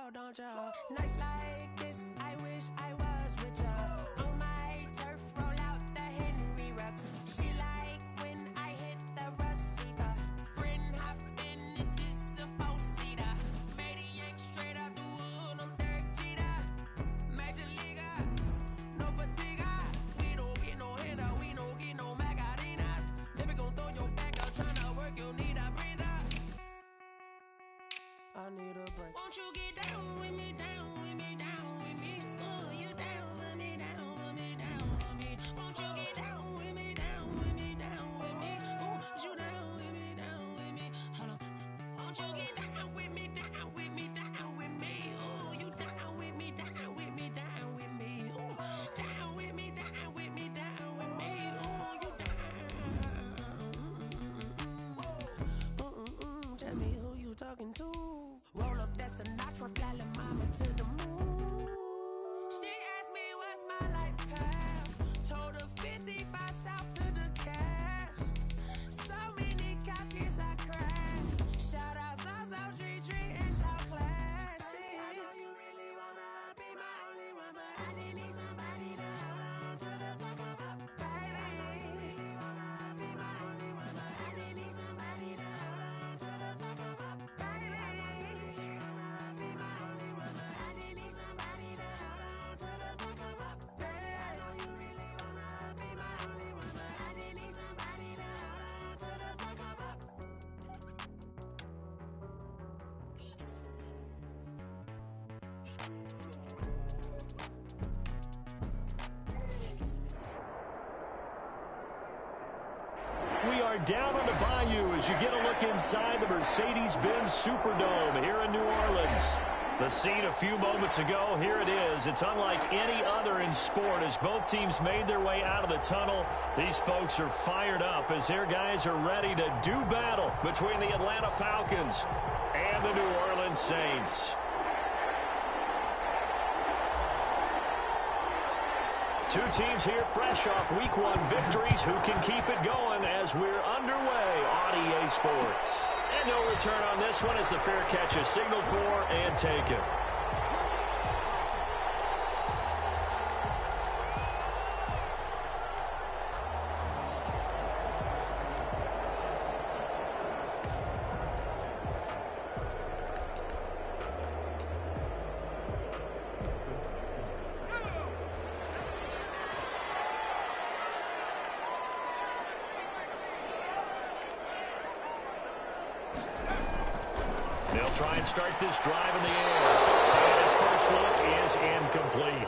out, don't ya? Nights like this, I wish I was with ya. On my turf, roll out the Henry rocks. She like when I hit the receiver. Friend hop in, this is a four-seater. Maniac straight out the wood, I'm Derek Jeter. Major leaguer, no fatigue. We don't get no handout, we don't get no Macarinas. Never gon' throw your back out, tryna work, you need a breather. I need a break. Won't you get down with me, down with me, down with me? Oh, you down with me, down with me, down with me. Won't you get down with me, down with me, down with me? Oh, you down with me, down with me? Hold on. Won't you get down with me, down with me, down with me? Oh, you down with me, down with me, down with me? Oh, down with me, down with me, down with me? Oh, you down. Tell me who you talking to. Roll up that Sinatra, fly la mama to the moon. She asked me what's my life path. Told her 55 south to the cat. So many copies I cracked. Shout out South Street Tree and shout classy. I know you really wanna be my only one, but I didn't need somebody to hold on to the sucker up, baby. I know you really wanna be my only one, but I didn't need somebody to hold on to the sucker up, baby. I know you really wanna be my only one, but I didn't need somebody to hold on to the sucker up, baby. I know you really wanna be my only one, but I didn't need somebody to hold on to the sucker up. We are down on the bayou as you get a look inside the Mercedes-Benz Superdome here in New Orleans. The scene a few moments ago, here it is. It's unlike any other in sport as both teams made their way out of the tunnel. These folks are fired up as their guys are ready to do battle between the Atlanta Falcons and the New Orleans Saints. Two teams here fresh off Week 1 victories who can keep it going as we're underway on EA Sports. And no return on this one as the fair catch is signaled for and taken. They'll try and start this drive in the air. And his first look is incomplete.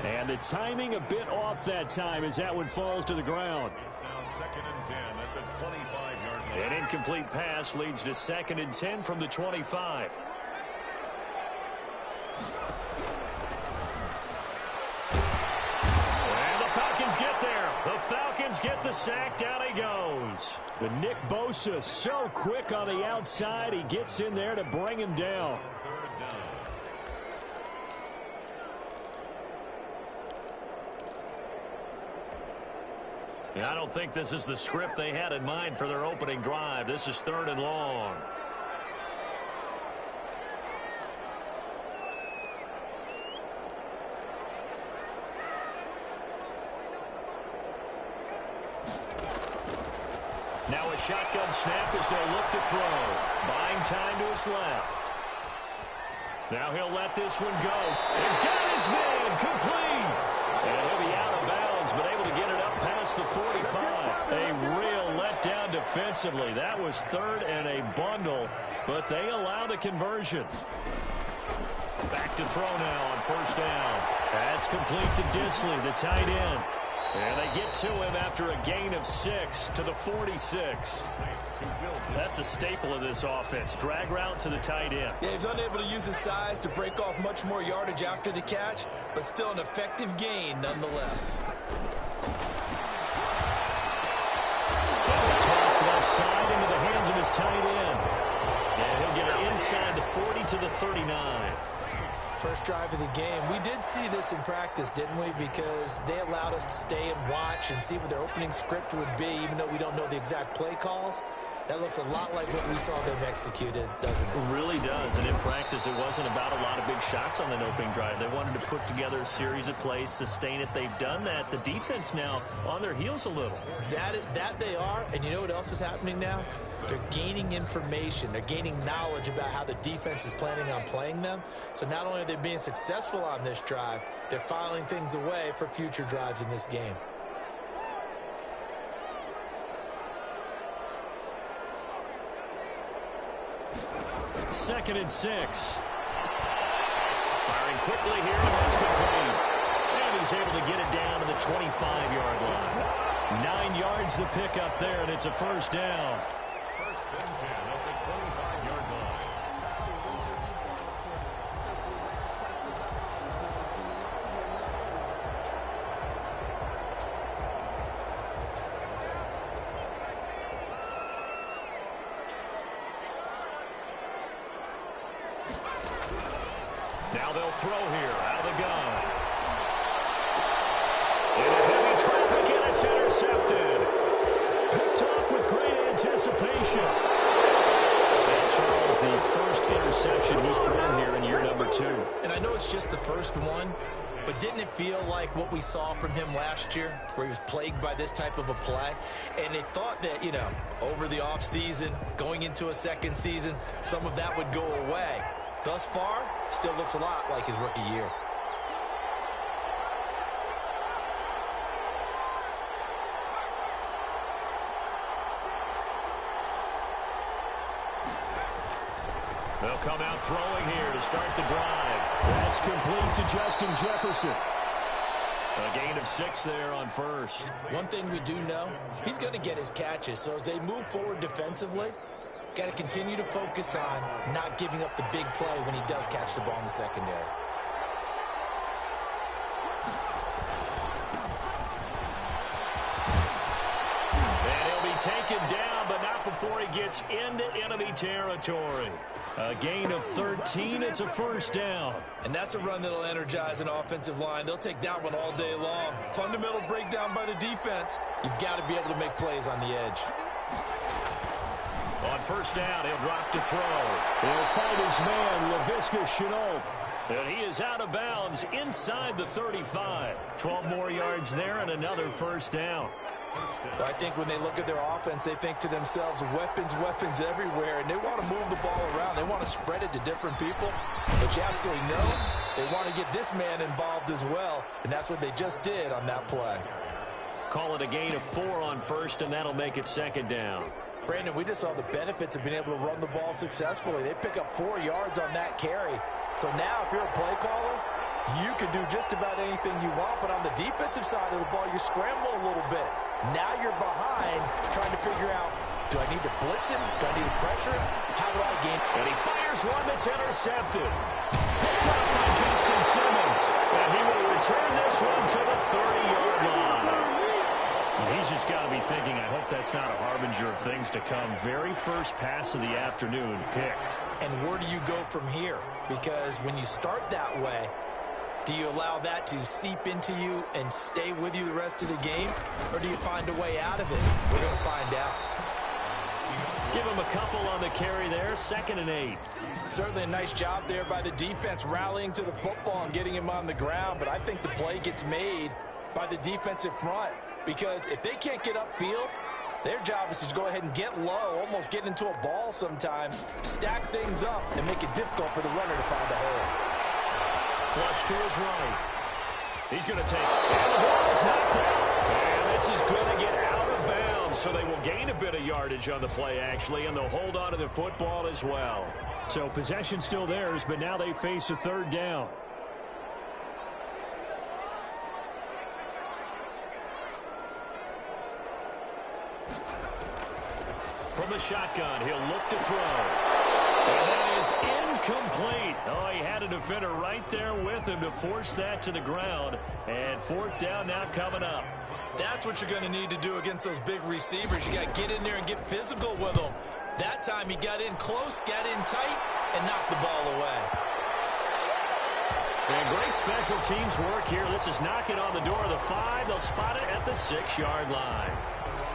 And the timing a bit off that time as that one falls to the ground. It's now 2nd and 10 at the 25-yard line. An incomplete pass leads to 2nd and 10 from the 25. And the Falcons get there. The Falcons get the sack. Down he goes. The Nick Bosa so quick on the outside. He gets in there to bring him down. I don't think this is the script they had in mind for their opening drive. This is 3rd and long. Now a shotgun snap as they'll look to throw. Buying time to his left. Now he'll let this one go. And got his man complete. And he'll be out of bounds, but able to get it up past the 45. A real letdown defensively. That was 3rd and a bundle, but they allow the conversion. Back to throw now on 1st down. That's complete to Disley, the tight end. And they get to him after a gain of 6 to the 46. That's a staple of this offense. Drag route to the tight end. Yeah, he's unable to use his size to break off much more yardage after the catch, but still an effective gain nonetheless. Toss left side into the hands of his tight end. And he'll get it inside the 40 to the 39. First drive of the game. We did see this in practice, didn't we? Because they allowed us to stay and watch and see what their opening script would be, even though we don't know the exact play calls. That looks a lot like what we saw them execute, doesn't it? It really does. And in practice, it wasn't about a lot of big shots on that opening drive. They wanted to put together a series of plays, sustain it. They've done that. The defense now on their heels a little. That they are. And you know what else is happening now? They're gaining information. They're gaining knowledge about how the defense is planning on playing them. So not only are they being successful on this drive, they're filing things away for future drives in this game. Second and 6. Firing quickly here, and that's complete. And he's able to get it down to the 25-yard line. 9 yards to pick up there, and it's a first down. First and 10 at the 25-yard line. Now they'll throw here out of the gun. Into heavy traffic, and it's intercepted. Picked off with great anticipation. And Charles, the first interception he's thrown here in year number 2. And I know it's just the first one, but didn't it feel like what we saw from him last year, where he was plagued by this type of a play? And they thought that, you know, over the offseason, going into a second season, some of that would go away. Thus far, still looks a lot like his rookie year. They'll come out throwing here to start the drive. That's complete to Justin Jefferson. A gain of 6 there on first. One thing we do know, he's going to get his catches. So as they move forward defensively, got to continue to focus on not giving up the big play when he does catch the ball in the secondary. And he'll be taken down, but not before he gets into enemy territory. A gain of 13. It's a first down. And that's a run that'll energize an offensive line. They'll take that one all day long. Fundamental breakdown by the defense. You've got to be able to make plays on the edge. On first down, he'll drop to throw. He'll fight his man, Laviska Shenault. And he is out of bounds inside the 35. 12 more yards there and another first down. I think when they look at their offense, they think to themselves, weapons, weapons everywhere, and they want to move the ball around. They want to spread it to different people. But you absolutely know they want to get this man involved as well, and that's what they just did on that play. Call it a gain of 4 on first, and that'll make it second down. Brandon, we just saw the benefits of being able to run the ball successfully. They pick up 4 yards on that carry. So now if you're a play caller, you can do just about anything you want. But on the defensive side of the ball, you scramble a little bit. Now you're behind trying to figure out, do I need to blitz him? Do I need to pressure him? How do I gain? And he fires one that's intercepted. Picked up by Justin Simmons. And he will return this one to the 30-yard line. He's just got to be thinking, I hope that's not a harbinger of things to come. Very first pass of the afternoon picked. And where do you go from here? Because when you start that way, do you allow that to seep into you and stay with you the rest of the game? Or do you find a way out of it? We're going to find out. Give him a couple on the carry there. 2nd and 8. Certainly a nice job there by the defense rallying to the football and getting him on the ground. But I think the play gets made by the defensive front. Because if they can't get upfield, their job is to go ahead and get low, almost get into a ball sometimes, stack things up, and make it difficult for the runner to find a hole. Flush to his right. He's going to take it. And the ball is knocked out. And this is going to get out of bounds. So they will gain a bit of yardage on the play, actually, and they'll hold on to the football as well. So possession still theirs, but now they face a 3rd down. From the shotgun, he'll look to throw. And that is incomplete. Oh, he had a defender right there with him to force that to the ground. And 4th down now coming up. That's what you're going to need to do against those big receivers. You got to get in there and get physical with them. That time he got in close, got in tight, and knocked the ball away. And great special teams work here. This is knocking on the door of the 5. They'll spot it at the 6-yard line.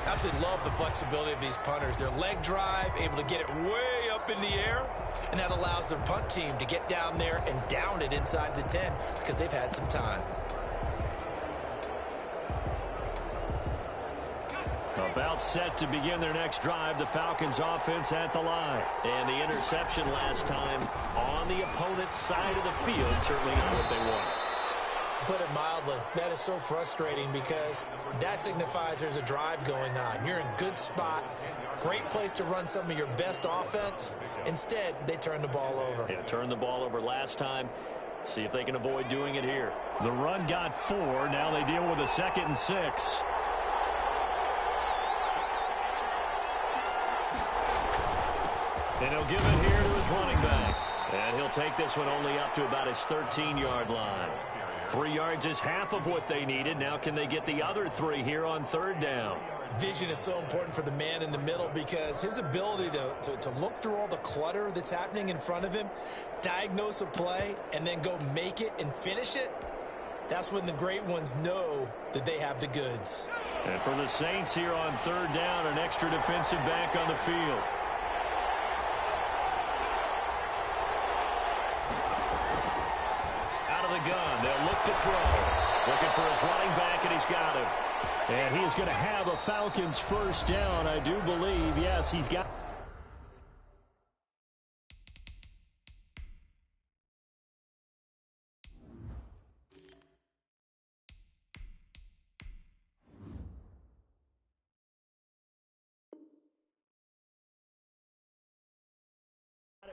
Absolutely love the flexibility of these punters. Their leg drive, able to get it way up in the air, and that allows their punt team to get down there and down it inside the 10 because they've had some time. About set to begin their next drive, the Falcons offense at the line. And the interception last time on the opponent's side of the field, certainly not what they want. Put it mildly, that is so frustrating because that signifies there's a drive going on. You're in good spot, great place to run some of your best offense. Instead, they turn the ball over. Yeah, turned the ball over last time. See if they can avoid doing it here. The run got 4. Now they deal with a 2nd and 6. And he'll give it here to his running back. And he'll take this one only up to about his 13-yard line. 3 yards is half of what they needed. Now can they get the other 3 here on 3rd down? Vision is so important for the man in the middle because his ability to look through all the clutter that's happening in front of him, diagnose a play, and then go make it and finish it, that's when the great ones know that they have the goods. And for the Saints here on 3rd down, an extra defensive back on the field. Gun. They'll look to throw. Looking for his running back, and he's got him. And he is going to have a Falcons 1st down, I do believe. Yes, he's got.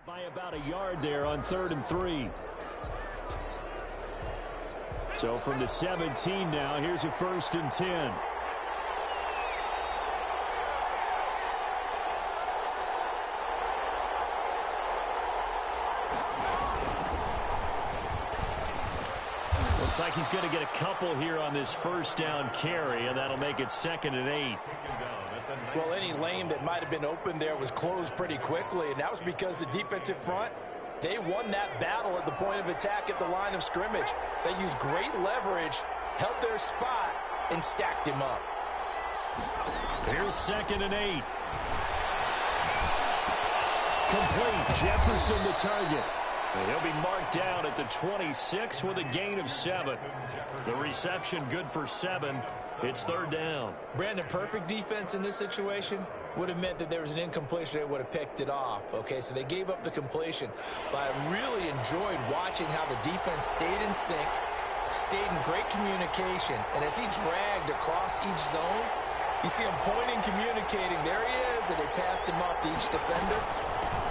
By about a yard there on 3rd and 3. So from the 17 now, here's a 1st and 10. Looks like he's going to get a couple here on this 1st down carry, and that'll make it 2nd and 8. Well, any lane that might have been open there was closed pretty quickly, and that was because the defensive front, they won that battle at the point of attack at the line of scrimmage. They used great leverage, held their spot, and stacked him up. Here's 2nd and 8. Complete. Jefferson the target. And he'll be marked down at the 26 with a gain of 7. The reception good for 7. It's 3rd down. Brandon, perfect defense in this situation would have meant that there was an incompletion. They would have picked it off. Okay, so they gave up the completion. But I really enjoyed watching how the defense stayed in sync, stayed in great communication. And as he dragged across each zone, you see him pointing, communicating. There he is, and they passed him off to each defender.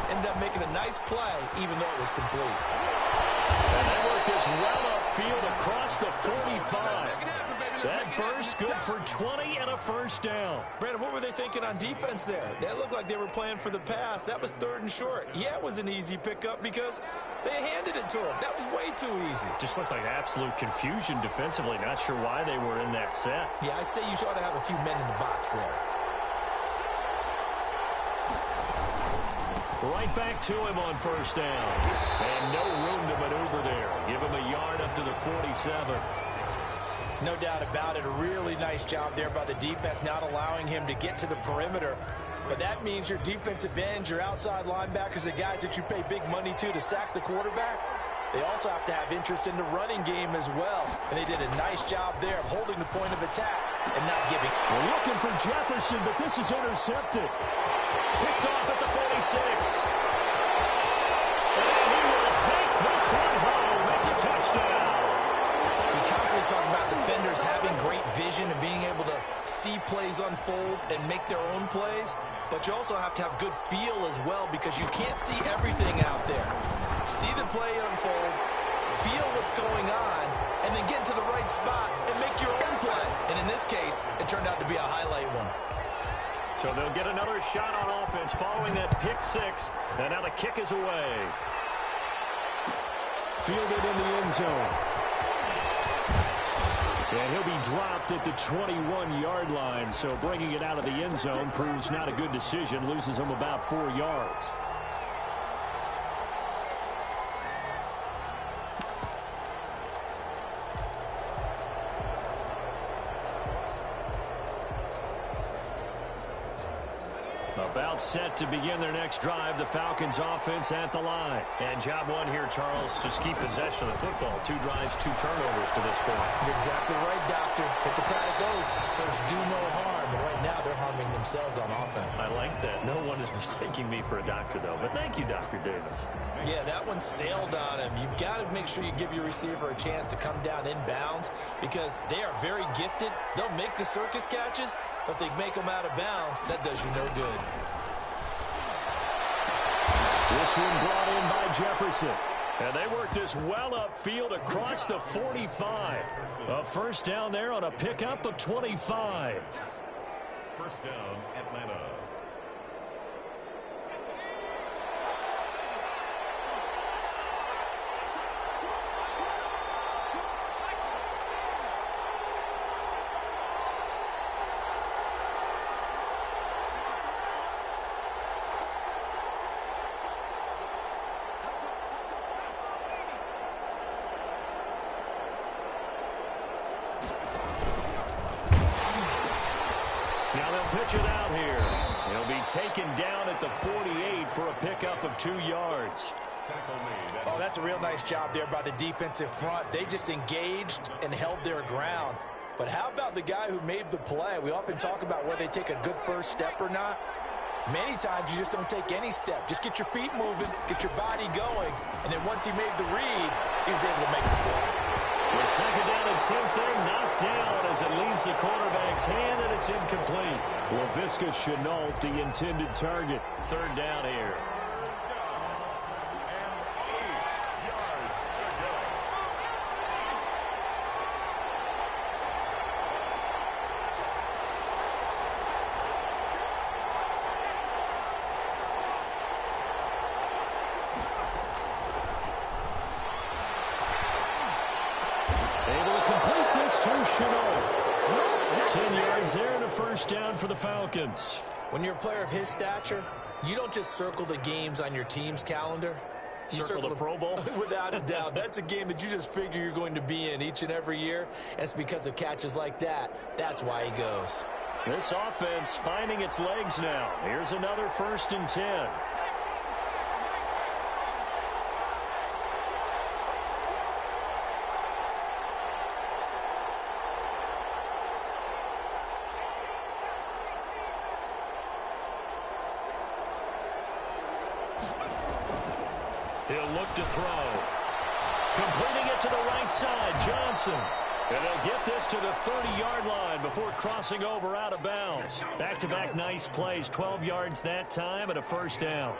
Ended up making a nice play, even though it was complete. And they worked this well upfield across the 45. That burst good for 20 and a 1st down. Brandon, what were they thinking on defense there? That looked like they were playing for the pass. That was 3rd and short. Yeah, it was an easy pickup because they handed it to him. That was way too easy. Just looked like absolute confusion defensively. Not sure why they were in that set. Yeah, I'd say you ought to have a few men in the box there. Right back to him on 1st down. And no room to maneuver there. Give him a yard up to the 47. No doubt about it. A really nice job there by the defense, not allowing him to get to the perimeter. But that means your defensive ends, your outside linebackers, the guys that you pay big money to sack the quarterback, they also have to have interest in the running game as well. And they did a nice job there of holding the point of attack and not giving. We're looking for Jefferson, but this is intercepted. Picked off at the 46. And he will take this one home. It's a touchdown. We constantly talk about defenders having great vision and being able to see plays unfold and make their own plays. But you also have to have good feel as well because you can't see everything out there. See the play unfold, feel what's going on, and then get to the right spot and make your own play. And in this case, it turned out to be a highlight one. So they'll get another shot on offense following that pick 6. And now the kick is away. Fielded in the end zone. And he'll be dropped at the 21-yard line. So bringing it out of the end zone proves not a good decision. Loses him about 4 yards. About set to begin their next drive, the Falcons offense at the line. And job one here, Charles, just keep possession of the football. 2 drives, 2 turnovers to this point. You're exactly right, Doctor. Hippocratic oath. First, do no harm. And right now, they're harming themselves on offense. I like that. No one is mistaking me for a doctor, though. But thank you, Dr. Davis. Yeah, that one sailed on him. You've got to make sure you give your receiver a chance to come down inbounds because they are very gifted. They'll make the circus catches, but they make them out of bounds. That does you no good. This one brought in by Jefferson. And they work this well upfield across the 45. A first down there on a pickup of 25. First down, Atlanta. Now they'll pitch it out here. He'll be taken down at the 48 for a pickup of 2 yards. Oh, that's a real nice job there by the defensive front. They just engaged and held their ground. But how about the guy who made the play? We often talk about whether they take a good first step or not. Many times you just don't take any step. Just get your feet moving, get your body going, and then once he made the read, he was able to make the play. The second down attempt there knocked down as it leaves the quarterback's hand, and it's incomplete. Laviska Shenault, the intended target. Third down here. Able to complete this to Shenault. 10 yards there and a first down for the Falcons. When you're a player of his stature, you don't just circle the games on your team's calendar. You Circle the Pro Bowl? Without a doubt. That's a game that you just figure you're going to be in each and every year. And it's because of catches like that. That's why he goes. This offense finding its legs now. Here's another 1st and 10. He'll look to throw. Completing it to the right side, Johnson. And they'll get this to the 30-yard line before crossing over out of bounds. Back-to-back nice plays, 12 yards that time and a first down.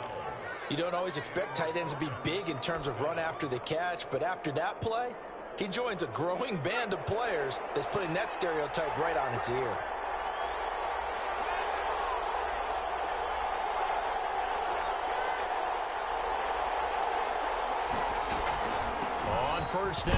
You don't always expect tight ends to be big in terms of run after the catch, but after that play, he joins a growing band of players that's putting that stereotype right on its ear. First down.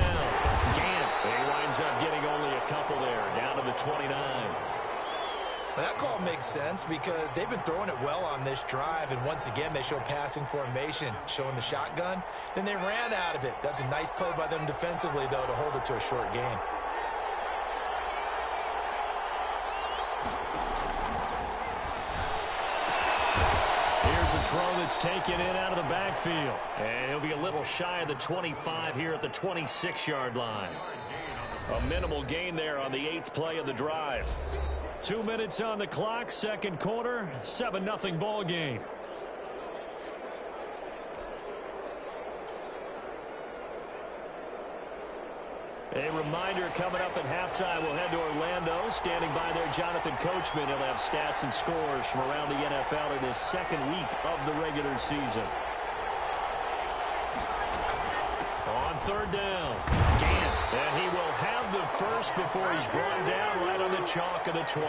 Gant. He winds up getting only a couple there, down to the 29. Well, that call makes sense because they've been throwing it well on this drive, and once again they show passing formation, showing the shotgun. Then they ran out of it. That's a nice play by them defensively, though, to hold it to a short gain. Here's a throw that's taken in out of the backfield. And he'll be a little shy of the 25 here at the 26-yard line. A minimal gain there on the 8th play of the drive. 2 minutes on the clock, second quarter, 7-0 ball game. A reminder coming up at halftime, we'll head to Orlando. Standing by there, Jonathan Coachman. He'll have stats and scores from around the NFL in his second week of the regular season. On third down, Gant. And he will have the first before he's brought down right on the chalk of the 20.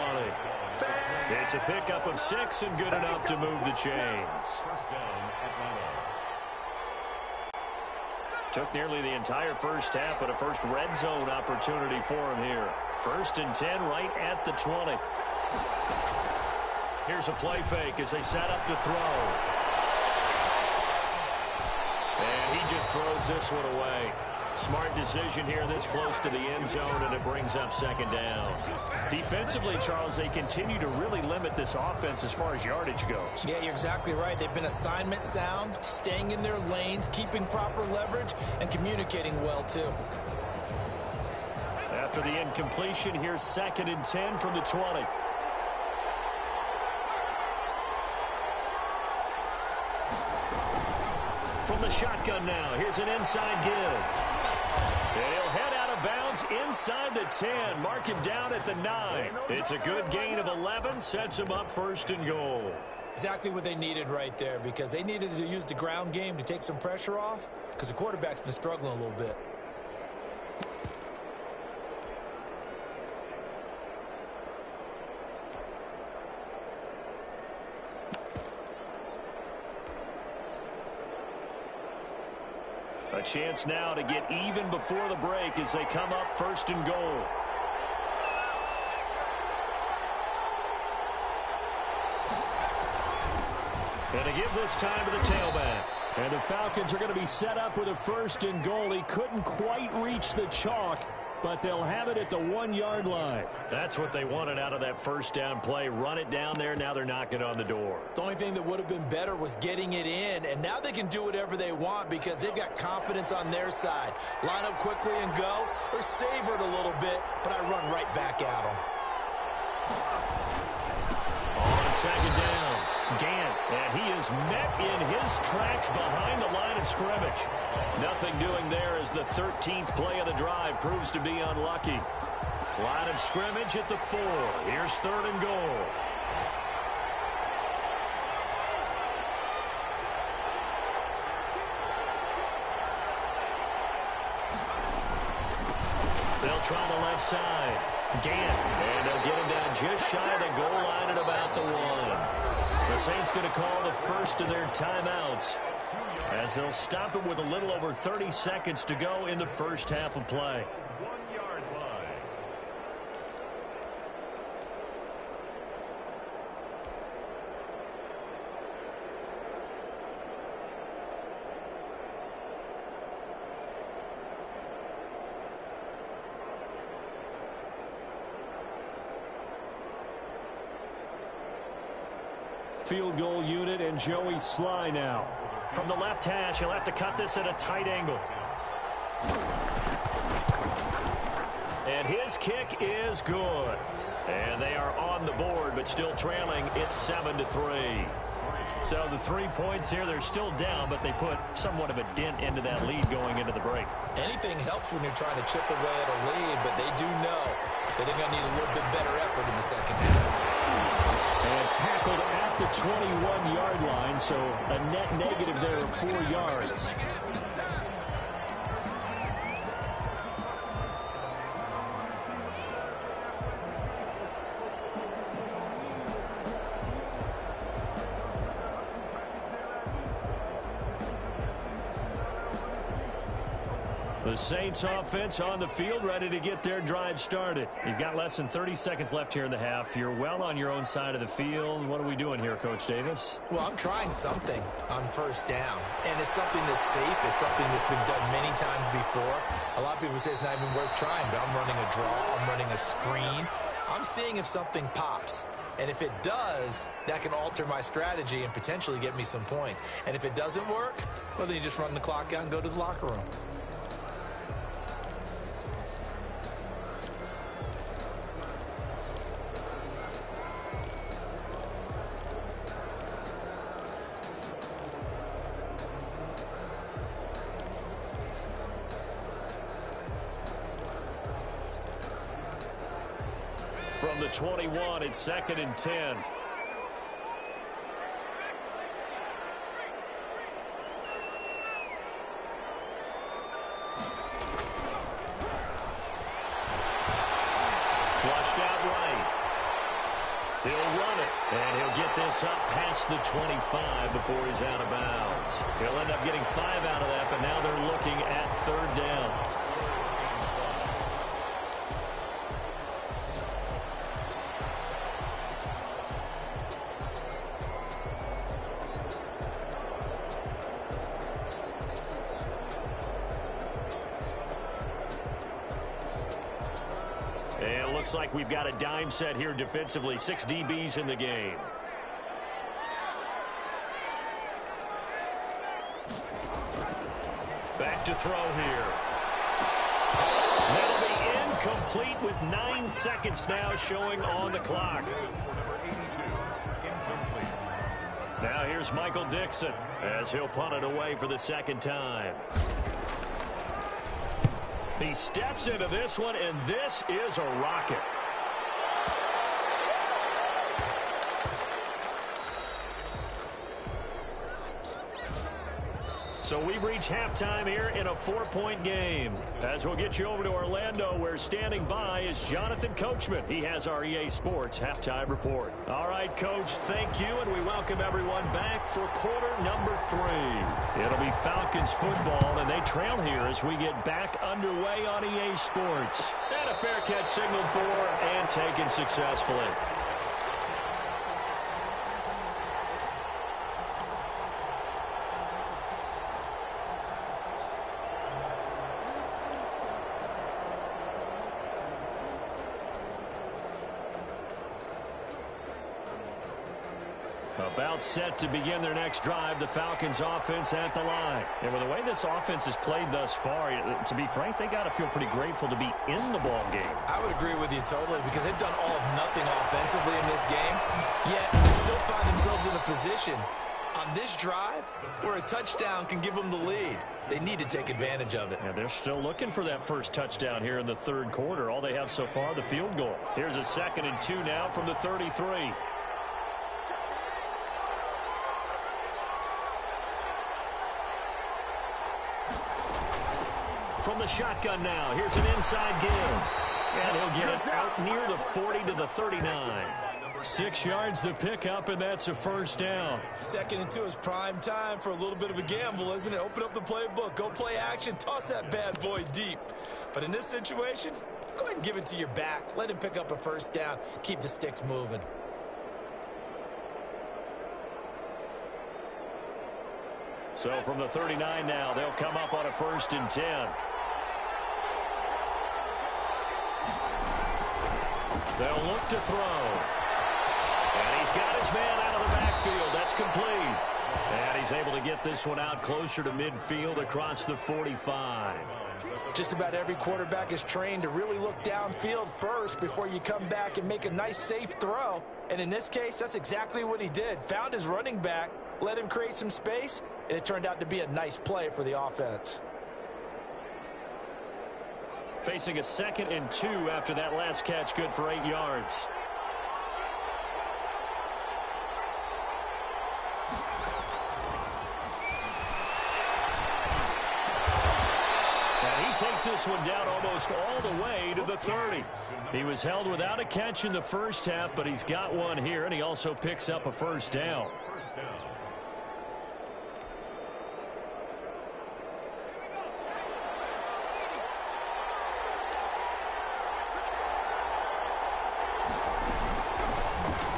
It's a pickup of 6 and good enough to move the chains. First down, Atlanta. Took nearly the entire first half, but a first red zone opportunity for him here. 1st and 10 right at the 20. Here's a play fake as they set up to throw. And he just throws this one away. Smart decision here this close to the end zone, and it brings up second down. Defensively, Charles, they continue to really limit this offense as far as yardage goes. Yeah, you're exactly right. They've been assignment sound, staying in their lanes, keeping proper leverage, and communicating well, too. After the incompletion, here's 2nd and 10 from the 20. From the shotgun now, here's an inside give. And he'll head out of bounds inside the 10. Mark him down at the 9. It's a good gain of 11. Sets him up 1st and goal. Exactly what they needed right there, because they needed to use the ground game to take some pressure off, because the quarterback's been struggling a little bit. A chance now to get even before the break as they come up 1st and goal. And to give this time to the tailback. And the Falcons are going to be set up with a 1st and goal. He couldn't quite reach the chalk, but they'll have it at the 1-yard line. That's what they wanted out of that 1st down play. Run it down there. Now they're knocking on the door. The only thing that would have been better was getting it in, and now they can do whatever they want because they've got confidence on their side. Line up quickly and go, or savor it a little bit, but I run right back at them. On 2nd down, Gant, and he is met in his tracks behind the line of scrimmage. Nothing doing there as the 13th play of the drive proves to be unlucky. Line of scrimmage at the 4. Here's 3rd and goal. They'll try the left side. Gant, and they'll get him down just shy of the goal line at about the 1. The Saints going to call the 1st of their timeouts as they'll stop it with a little over 30 seconds to go in the 1st half of play. 1-yard line. Field goal unit and Joey Sly now. From the left hash, he'll have to cut this at a tight angle. And his kick is good. And they are on the board, but still trailing. It's 7-3. So the 3 points here, they're still down, but they put somewhat of a dent into that lead going into the break. Anything helps when you're trying to chip away at a lead, but they do know that they're going to need a little bit better effort in the 2nd half. And tackled at the 21-yard line, so a net negative there of 4 yards. The Saints offense on the field, ready to get their drive started. You've got less than 30 seconds left here in the half. You're well on your own side of the field. What are we doing here, Coach Davis? Well, I'm trying something on 1st down, and it's something that's safe. It's something that's been done many times before. A lot of people say it's not even worth trying, but I'm running a draw. I'm running a screen. I'm seeing if something pops. And if it does, that can alter my strategy and potentially get me some points. And if it doesn't work, well, then you just run the clock out and go to the locker room. From the 21, it's 2nd and 10. Flushed out right. He'll run it, and he'll get this up past the 25 before he's out of bounds. He'll end up getting 5 out of that, but now they're looking at 3rd down. And it looks like we've got a dime set here defensively. 6 DBs in the game. Back to throw here. That'll be incomplete with 9 seconds now showing on the clock. Now here's Michael Dixon as he'll punt it away for the second time. He steps into this one, and this is a rocket. So we've reached halftime here in a 4-point game. As we'll get you over to Orlando, where standing by is Jonathan Coachman. He has our EA Sports halftime report. All right, Coach, thank you, and we welcome everyone back for quarter number 3. It'll be Falcons football, and they trail here as we get back underway on EA Sports. And a fair catch signaled for and taken successfully. About set to begin their next drive, the Falcons offense at the line. And with the way this offense has played thus far, to be frank, they got to feel pretty grateful to be in the ball game. I would agree with you totally, because they've done all of nothing offensively in this game, yet they still find themselves in a position on this drive where a touchdown can give them the lead. They need to take advantage of it. Yeah, they're still looking for that first touchdown here in the third quarter. All they have so far, the field goal. Here's a 2nd and 2 now from the 33. From the shotgun now, here's an inside give. And he'll get it out near the 40 to the 39. 6 yards the pickup, and that's a first down. 2nd and 2 is prime time for a little bit of a gamble, isn't it? Open up the playbook, go play action, toss that bad boy deep. But in this situation, go ahead and give it to your back. Let him pick up a first down. Keep the sticks moving. So from the 39 now, they'll come up on a 1st and 10. They'll look to throw. And he's got his man out of the backfield. That's complete. And he's able to get this one out closer to midfield across the 45. Just about every quarterback is trained to really look downfield first before you come back and make a nice, safe throw. And in this case, that's exactly what he did. Found his running back, let him create some space, and it turned out to be a nice play for the offense. Facing a 2nd and 2 after that last catch, good for 8 yards. And he takes this one down almost all the way to the 30. He was held without a catch in the first half, but he's got one here, and he also picks up a first down.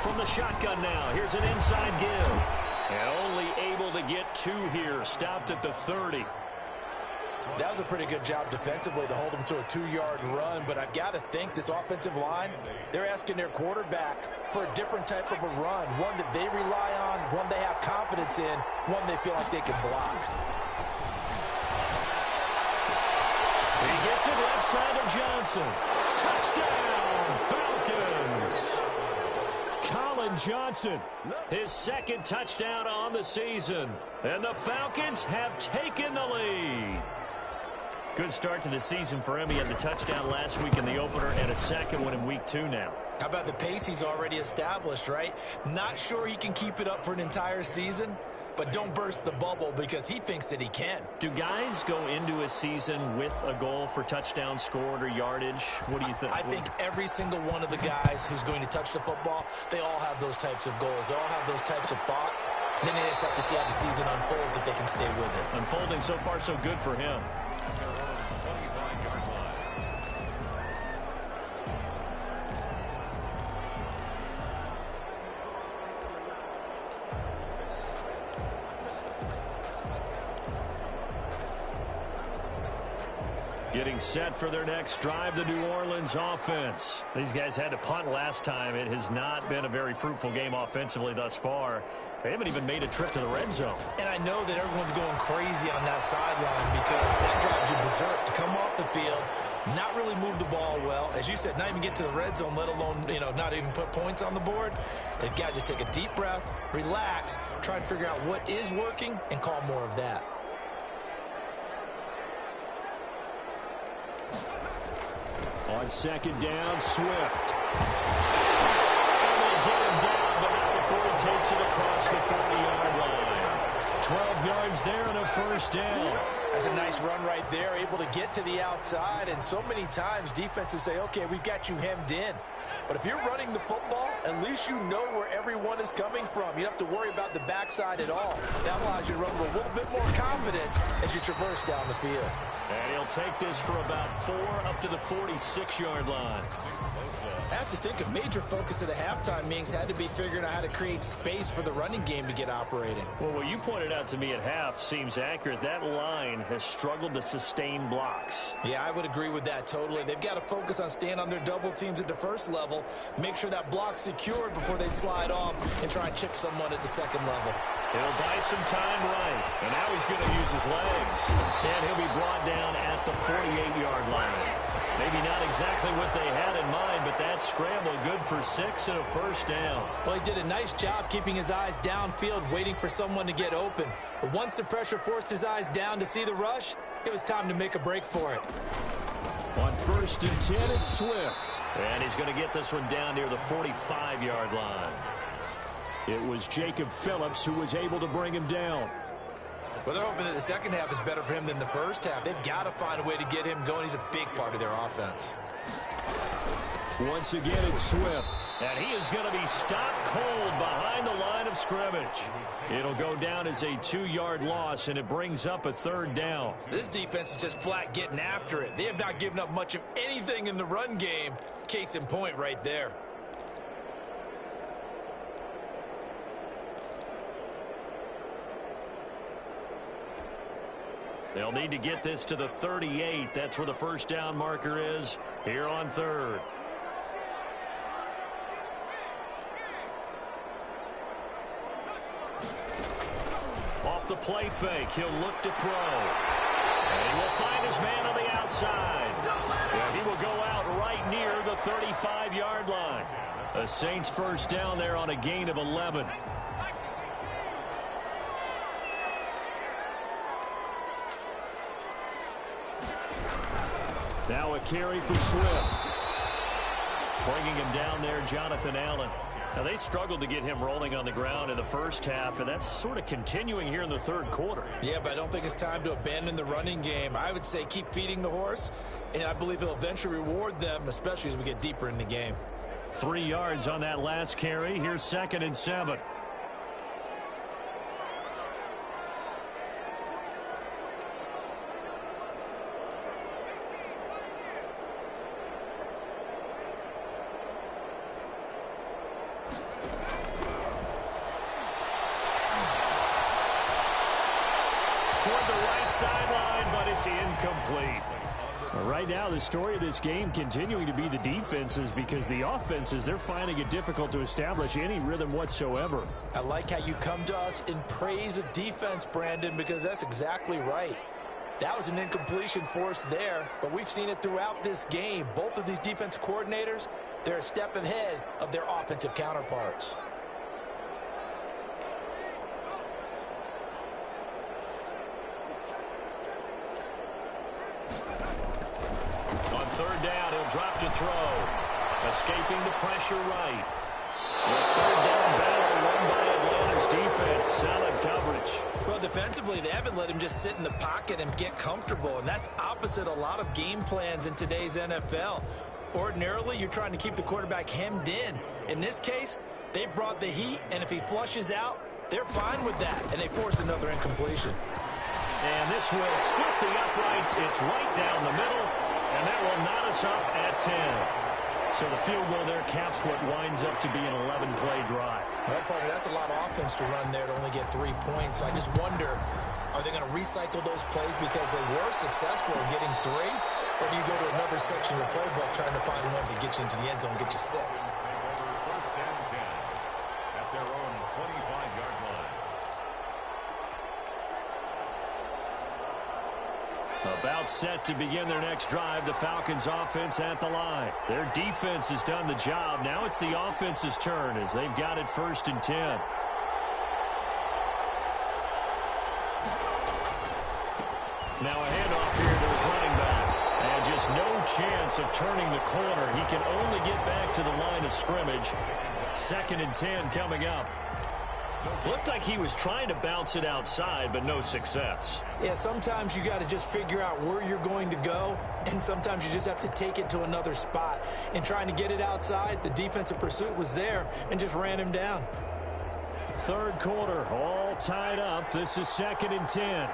From the shotgun now, here's an inside give. And only able to get 2 here, stopped at the 30. That was a pretty good job defensively to hold him to a 2-yard run, but I've got to think this offensive line, they're asking their quarterback for a different type of a run, one that they rely on, one they have confidence in, one they feel like they can block. He gets it left side of Johnson. Touchdown, Falcons! Colin Johnson, his 2nd touchdown on the season. And the Falcons have taken the lead. Good start to the season for him. He had the touchdown last week in the opener and a 2nd one in week 2 now. How about the pace he's already established, right? Not sure he can keep it up for an entire season, but don't burst the bubble because he thinks that he can. Do guys go into a season with a goal for touchdown scored or yardage? What do you think? I think every single one of the guys who's going to touch the football, they all have those types of goals. They all have those types of thoughts. And then they just have to see how the season unfolds if they can stay with it. Unfolding so far so good for him. Getting set for their next drive, the New Orleans offense. These guys had to punt last time. It has not been a very fruitful game offensively thus far. They haven't even made a trip to the red zone. And I know that everyone's going crazy on that sideline because that drives you berserk to come off the field, not really move the ball well. As you said, not even get to the red zone, let alone, not even put points on the board. They've got to just take a deep breath, relax, try and figure out what is working, and call more of that. On second down, Swift. And they get him down, but not before he takes it across the 40-yard line. 12 yards there and a first down. That's a nice run right there, able to get to the outside. And so many times defenses say, okay, we've got you hemmed in. But if you're running the football, at least you know where everyone is coming from. You don't have to worry about the backside at all. That allows you to run with a little bit more confidence as you traverse down the field. And he'll take this for about 4 up to the 46-yard line. I have to think a major focus of the halftime meetings had to be figuring out how to create space for the running game to get operating. Well, what you pointed out to me at half seems accurate. That line has struggled to sustain blocks. Yeah, I would agree with that totally. They've got to focus on staying on their double teams at the first level, make sure that block's secured before they slide off and try and chip someone at the second level. He'll buy some time right, and now he's going to use his legs. And he'll be brought down at the 48-yard line. Maybe not exactly what they had in mind, but that scramble good for 6 and a first down. Well, he did a nice job keeping his eyes downfield, waiting for someone to get open. But once the pressure forced his eyes down to see the rush, it was time to make a break for it. On 1st and 10, it's Swift. And he's going to get this one down near the 45-yard line. It was Jacob Phillips who was able to bring him down. Well, they're hoping that the second half is better for him than the first half. They've got to find a way to get him going. He's a big part of their offense. Once again, it's Swift. And he is going to be stopped cold behind the line of scrimmage. It'll go down as a 2-yard loss, and it brings up a 3rd down. This defense is just flat getting after it. They have not given up much of anything in the run game. Case in point right there. They'll need to get this to the 38. That's where the first down marker is here on 3rd. Off the play fake, he'll look to throw. And he will find his man on the outside. And he will go out right near the 35-yard line. The Saints first down there on a gain of 11. Now a carry for Swift. Bringing him down there, Jonathan Allen. Now, they struggled to get him rolling on the ground in the first half, and that's sort of continuing here in the 3rd quarter. Yeah, but I don't think it's time to abandon the running game. I would say keep feeding the horse, and I believe he'll eventually reward them, especially as we get deeper in the game. 3 yards on that last carry. Here's 2nd and 7. Toward the right sideline, but it's incomplete. Right now, the story of this game continuing to be the defenses, because the offenses, they're finding it difficult to establish any rhythm whatsoever. I like how you come to us in praise of defense, Brandon, because that's exactly right. That was an incompletion for us there, but we've seen it throughout this game. Both of these defense coordinators, they're a step ahead of their offensive counterparts. On 3rd down, he'll drop to throw. Escaping the pressure right. The 3rd down battle won by Atlanta's defense. Solid coverage. Well, defensively, they haven't let him just sit in the pocket and get comfortable, and that's opposite a lot of game plans in today's NFL. Ordinarily, you're trying to keep the quarterback hemmed in. In this case, they brought the heat, and if he flushes out, they're fine with that, and they force another incompletion. And this will split the uprights. It's right down the middle, and that will knot us up at 10. So the field goal there caps what winds up to be an 11-play drive. Well, partner, that's a lot of offense to run there to only get 3 points. So I just wonder, are they going to recycle those plays because they were successful in getting 3? Or do you go to another section of the playbook trying to find ones that get you into the end zone and get you 6? First and 10 at their own 25-yard line. About set to begin their next drive, the Falcons offense at the line. Their defense has done the job. Now it's the offense's turn as they've got it 1st and 10. Now a handoff here to his running back. And just no chance of turning the corner. He can only get back to the line of scrimmage. 2nd and 10 coming up. Looked like he was trying to bounce it outside, but no success. Yeah, sometimes you got to just figure out where you're going to go, and sometimes you just have to take it to another spot. And trying to get it outside, the defensive pursuit was there and just ran him down. 3rd quarter, all tied up. This is 2nd and 10.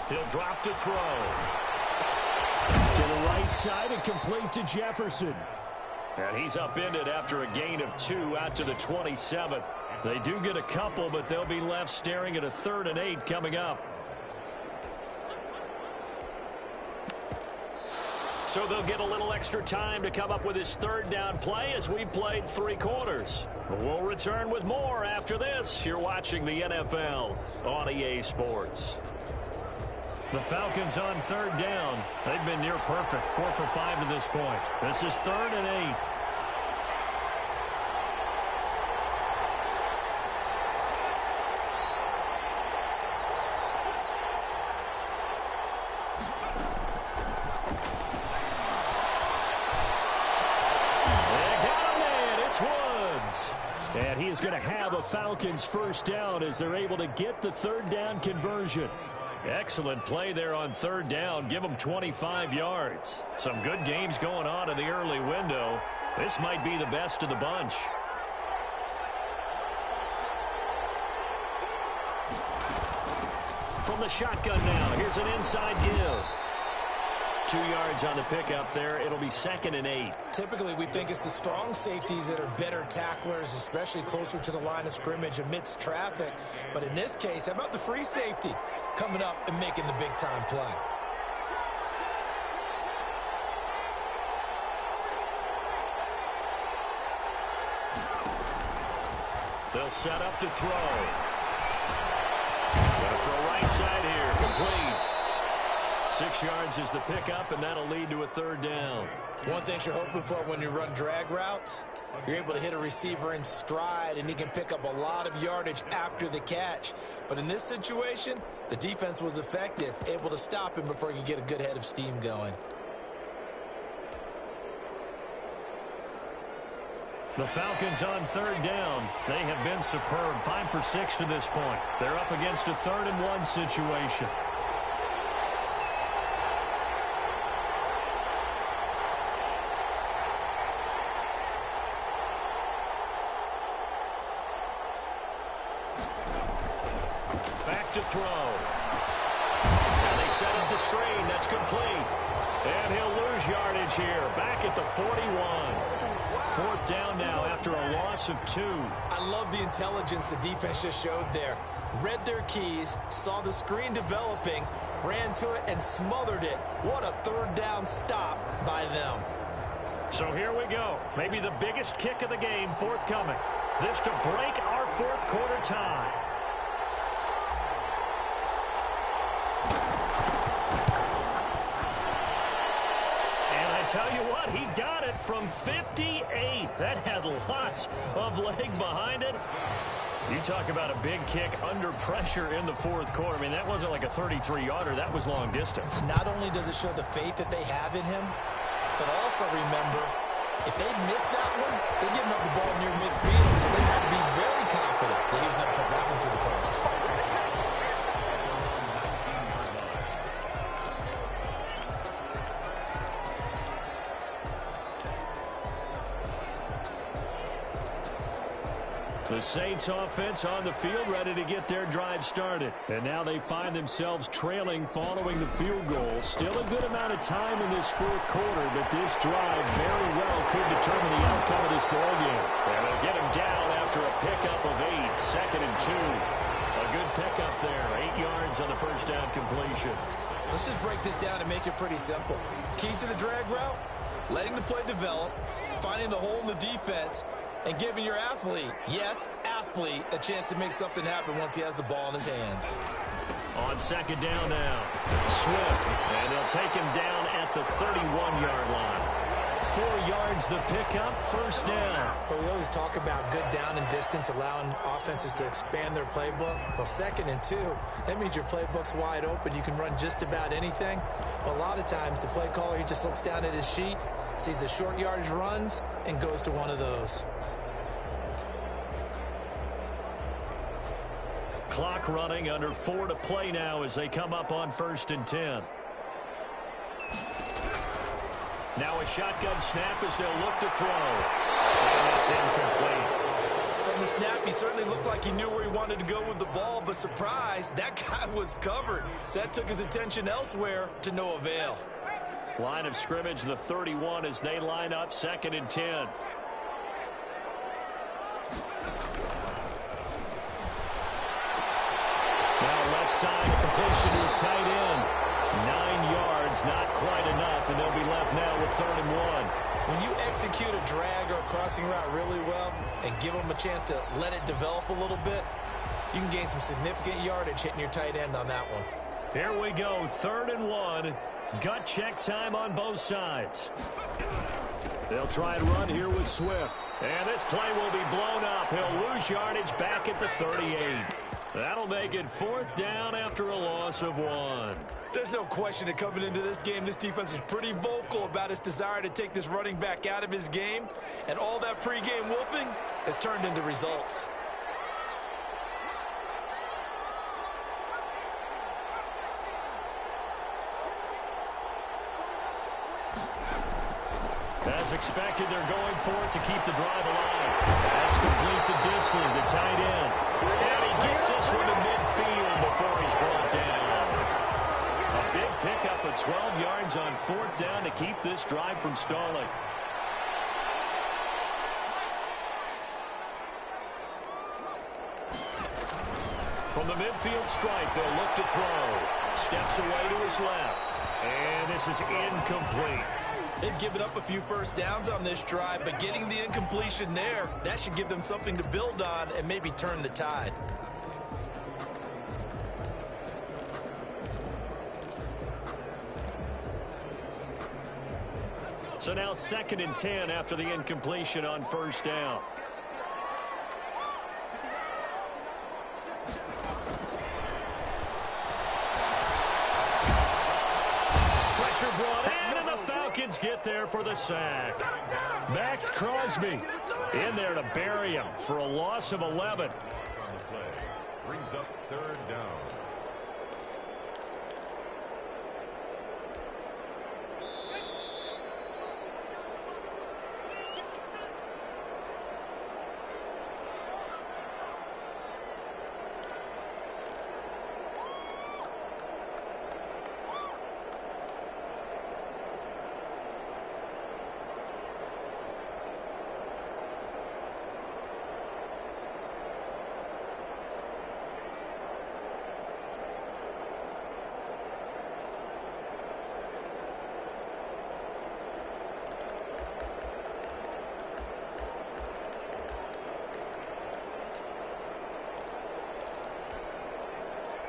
He'll drop to throw. To the right side and complete to Jefferson. And he's upended after a gain of 2 out to the 27. They do get a couple, but they'll be left staring at a 3rd and 8 coming up. So they'll get a little extra time to come up with his 3rd down play as we've played 3 quarters. We'll return with more after this. You're watching the NFL on EA Sports. The Falcons on 3rd down. They've been near perfect. 4 for 5 to this point. This is 3rd and 8. They got him in. It's Woods. And he is going to have a Falcons 1st down as they're able to get the 3rd down conversion. Excellent play there on 3rd down. Give them 25 yards. Some good games going on in the early window. This might be the best of the bunch. From the shotgun now, here's an inside give. 2 yards on the pickup there. It'll be 2nd and 8. Typically, we think it's the strong safeties that are better tacklers, especially closer to the line of scrimmage amidst traffic. But in this case, how about the free safety coming up and making the big-time play? They'll set up to throw. Gonna throw right side here, complete. 6 yards is the pickup, and that'll lead to a 3rd down. One thing you're hoping for when you run drag routes, you're able to hit a receiver in stride, and he can pick up a lot of yardage after the catch. But in this situation, the defense was effective, able to stop him before he could get a good head of steam going. The Falcons on 3rd down. They have been superb. 5 for 6 to this point. They're up against a 3rd and 1 situation. Back to throw. And they set up the screen. That's complete. And he'll lose yardage here. Back at the 41. 4th down now after a loss of 2. I love the intelligence the defense just showed there. Read their keys, saw the screen developing, ran to it, and smothered it. What a 3rd down stop by them. So here we go. Maybe the biggest kick of the game forthcoming. This to break our 4th quarter tie. Tell you what, he got it from 58. That had lots of leg behind it. You talk about a big kick under pressure in the 4th quarter. I mean, that wasn't like a 33-yarder. That was long distance. Not only does it show the faith that they have in him, but also remember, if they miss that one, they're giving up the ball near midfield, so they have to be very confident that he's going to put that one through the post. The Saints offense on the field, ready to get their drive started. And now they find themselves trailing following the field goal. Still a good amount of time in this fourth quarter, but this drive very well could determine the outcome of this ballgame. And they'll get him down after a pickup of 8, 2nd and 2. A good pickup there, 8 yards on the first down completion. Let's just break this down and make it pretty simple. Key to the drag route, letting the play develop, finding the hole in the defense, and giving your athlete, yes, athlete, a chance to make something happen once he has the ball in his hands. On 2nd down now, Swift, and they'll take him down at the 31-yard line. 4 yards the pickup, first down. Well, we always talk about good down and distance, allowing offenses to expand their playbook. Well, 2nd and 2, that means your playbook's wide open. You can run just about anything. But a lot of times, the play caller, he just looks down at his sheet, sees the short yardage runs, and goes to one of those. Clock running, under 4 to play now as they come up on 1st and 10. Now a shotgun snap as they'll look to throw. And it's incomplete. From the snap, he certainly looked like he knew where he wanted to go with the ball, but surprise, that guy was covered. So that took his attention elsewhere to no avail. Line of scrimmage, the 31 as they line up 2nd and 10. Now left side, a completion to his tight end. 9 yards, not quite enough, and they'll be left now with 3rd and 1. When you execute a drag or a crossing route really well and give them a chance to let it develop a little bit, you can gain some significant yardage hitting your tight end on that one. Here we go, 3rd and 1. Gut check time on both sides. They'll try and run here with Swift. And this play will be blown up. He'll lose yardage back at the 38. That'll make it 4th down after a loss of 1. There's no question that coming into this game, this defense was pretty vocal about its desire to take this running back out of his game. And all that pregame wolfing has turned into results. As expected, they're going for it to keep the drive alive. That's complete to Disley, the tight end. And he gets this one to midfield before he's brought down. A big pickup of 12 yards on 4th down to keep this drive from stalling. From the midfield stripe, they'll look to throw. Steps away to his left. And this is incomplete. They've given up a few first downs on this drive, but getting the incompletion there, that should give them something to build on and maybe turn the tide. So now 2nd and 10 after the incompletion on 1st down. Pressure brought in, and the Falcons get there for the sack. Max Crosby in there to bury him for a loss of 11. Brings up 3rd down.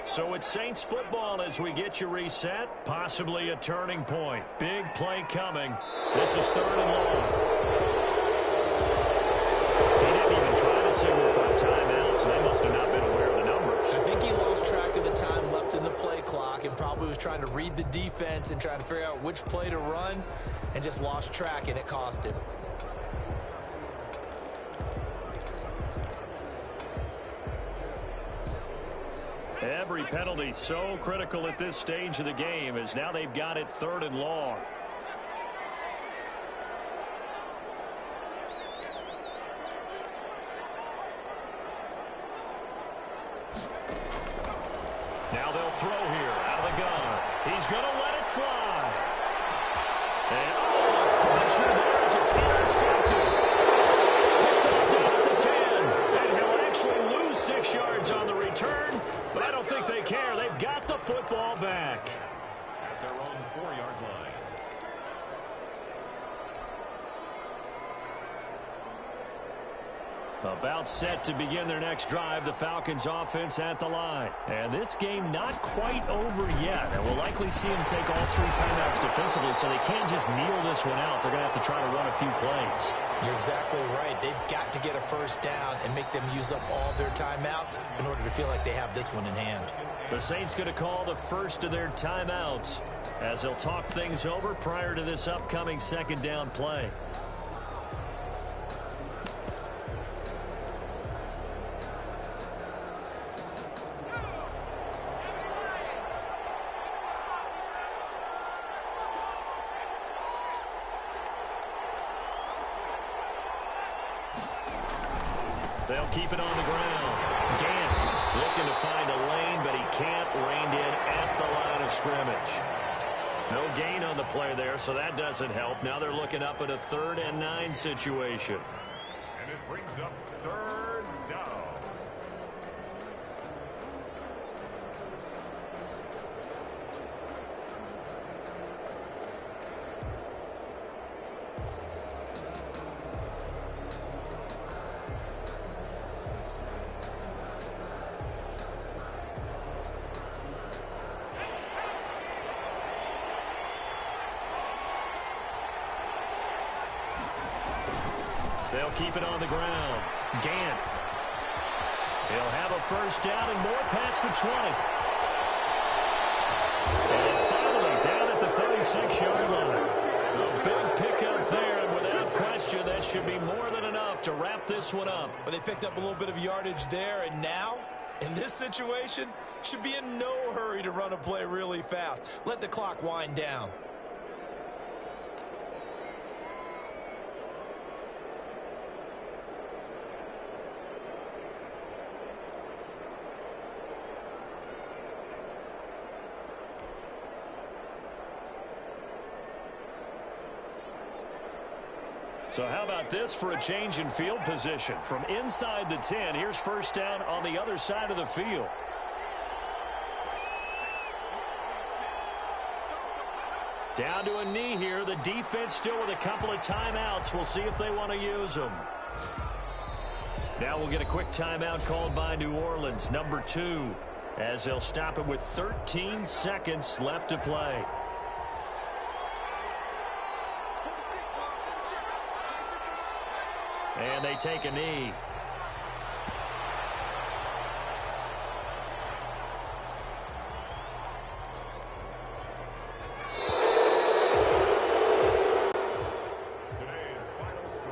So it's Saints football as we get you reset. Possibly a turning point. Big play coming. This is 3rd and long. He didn't even try to signal for a timeout, so they must have not been aware of the numbers. I think he lost track of the time left in the play clock and probably was trying to read the defense and trying to figure out which play to run and just lost track, and it cost him. Every penalty so critical at this stage of the game as now they've got it 3rd and long. Now they'll throw here out of the gun. He's going to let it fly. And a crusher there as it's intercepted. Picked off down at the 10. And he'll actually lose 6 yards on the return, but I don't think they care. They've got the football back. At their own 4-yard line. About set to begin their next drive, the Falcons offense at the line. And this game not quite over yet. And we'll likely see them take all 3 timeouts defensively, so they can't just kneel this one out. They're going to have to try to run a few plays. You're exactly right. They've got to get a first down and make them use up all their timeouts in order to feel like they have this one in hand. The Saints going to call the first of their timeouts as they'll talk things over prior to this upcoming second down play. They'll keep it on the ground. Gant looking to find a lane, but he can't. Reined in at the line of scrimmage. No gain on the play there, so that doesn't help. Now they're looking up at a 3rd and 9 situation. And it brings up 3rd down. They'll keep it on the ground. Gant. He'll have a first down and more past the 20. And finally down at the 36-yard line. A big pickup there, and without question, that should be more than enough to wrap this one up. Well, they picked up a little bit of yardage there, and now, in this situation, should be in no hurry to run a play really fast. Let the clock wind down. So how about this for a change in field position? From inside the 10, here's first down on the other side of the field. Down to a knee here. The defense still with a couple of timeouts. We'll see if they want to use them. Now we'll get a quick timeout called by New Orleans, number 2, as they'll stop it with 13 seconds left to play. And they take a knee.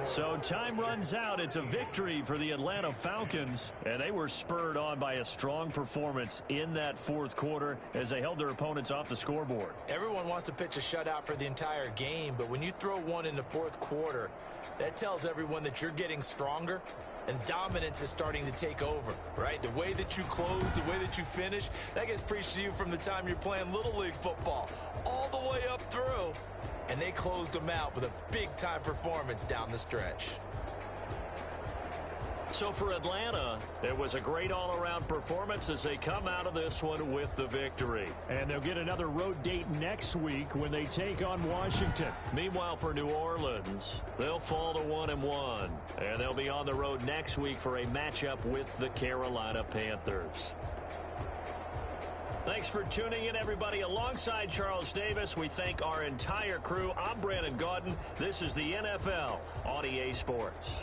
So time runs out. It's a victory for the Atlanta Falcons, and they were spurred on by a strong performance in that 4th quarter as they held their opponents off the scoreboard. Everyone wants to pitch a shutout for the entire game, but when you throw one in the 4th quarter, that tells everyone that you're getting stronger and dominance is starting to take over, right? The way that you close, the way that you finish, that gets preached to you from the time you're playing Little League football all the way up through. And they closed them out with a big-time performance down the stretch. So for Atlanta, it was a great all-around performance as they come out of this one with the victory. And they'll get another road date next week when they take on Washington. Meanwhile, for New Orleans, they'll fall to 1-1. And they'll be on the road next week for a matchup with the Carolina Panthers. Thanks for tuning in, everybody. Alongside Charles Davis, we thank our entire crew. I'm Brandon Gaudin. This is the NFL on EA Sports.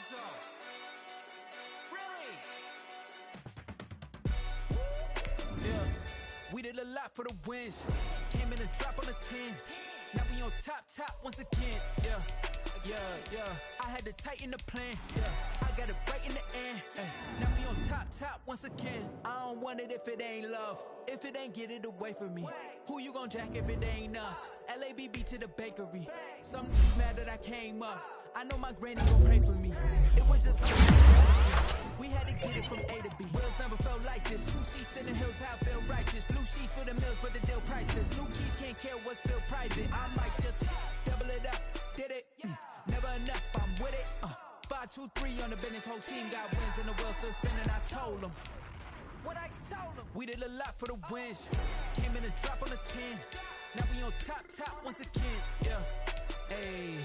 zone. Really? Yeah, we did a lot for the wins. Came in a drop on the 10. Now we on top once again. Yeah. I had to tighten the plan. Yeah, I got it right in the end. Now we on top once again. I don't want it if it ain't love. If it ain't, get it away from me. Who you gon' jack if it ain't us? LABB to the bakery. Some mad that I came up. I know my granny gon' pray for me. It was just we had to get it from A to B. Wheels never felt like this. 2 seats in the hills, how I feel righteous. Blue sheets for the mills, but the deal priceless. New keys can't care what's still private. I might just double it up. Did it? Never enough, I'm with it. 5, 2, 3 on the business. Whole team got wins and the wheels still spinning. I told them what I told them. We did a lot for the wins. Came in a drop on the 10. Now we on top once again. Yeah. Hey,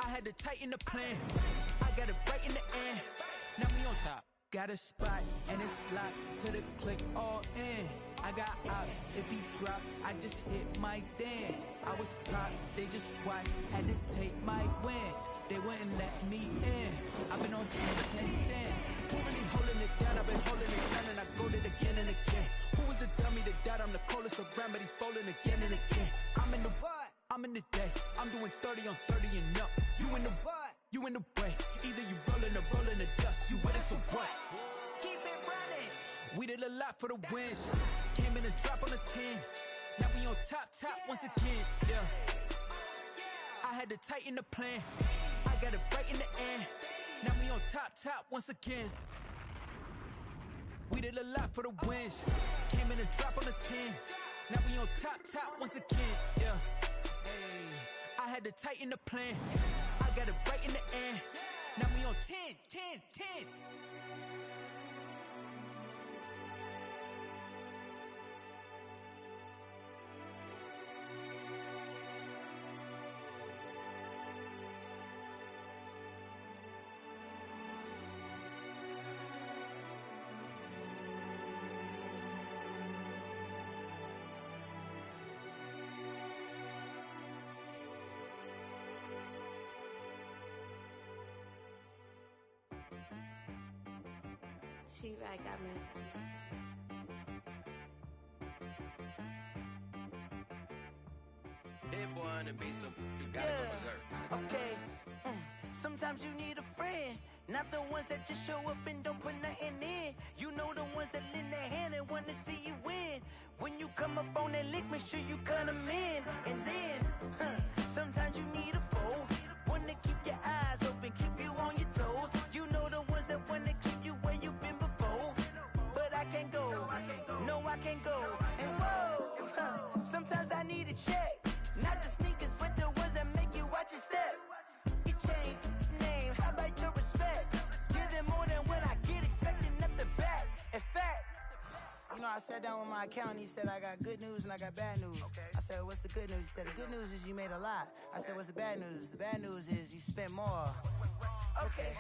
I had to tighten the plan. I got it right in the end. Now we on top. Got a spot and it's locked to the click all in. I got ops, if he drop, I just hit my dance. I was pop, they just watched, had to take my wins. They wouldn't let me in. I've been on 10 cents. Who really holding it down? I've been holding it down and I go it again and again. Who was the dummy that died? I'm the coldest around, but he falling again and again. I'm in the what? I'm in the day. I'm doing 30 on 30 and up. You in the what? You in the way. Either you rolling or rolling the dust. You with us or what? Keep it running. We did a lot for the wins. Came in a drop on the 10. Now we on top once again. Yeah. I had to tighten the plan. I got it right in the end. Now we on top once again. We did a lot for the wins. Came in a drop on the 10. Now we on top once again. Yeah. Hey, I had to tighten the plan. I got it right in the end. Now we on 10. She-Rag got me. That boy on the beat, so you gotta go berserk. Okay. Sometimes you need a friend, not the ones that just show up and don't put nothing in. You know the ones that lend their hand and want to see you win. When you come up on that lick, make sure you cut them in. And then, sometimes you need a foe, one to keep your eyes open, keep you on your toes. You know the ones that want to keep you where you've been before. But I can't go, no I can't go. And whoa, sometimes I need a check. Not the sneakers, but the ones that make you watch your step. Your chain, name, how about your respect? Give them more than what I get, expecting nothing back. In fact, you know, I sat down with my accountant, he said I got good news and I got bad news. I said, what's the good news? He said, the good news is you made a lot. I said, what's the bad news? The bad news is you spent more. Okay,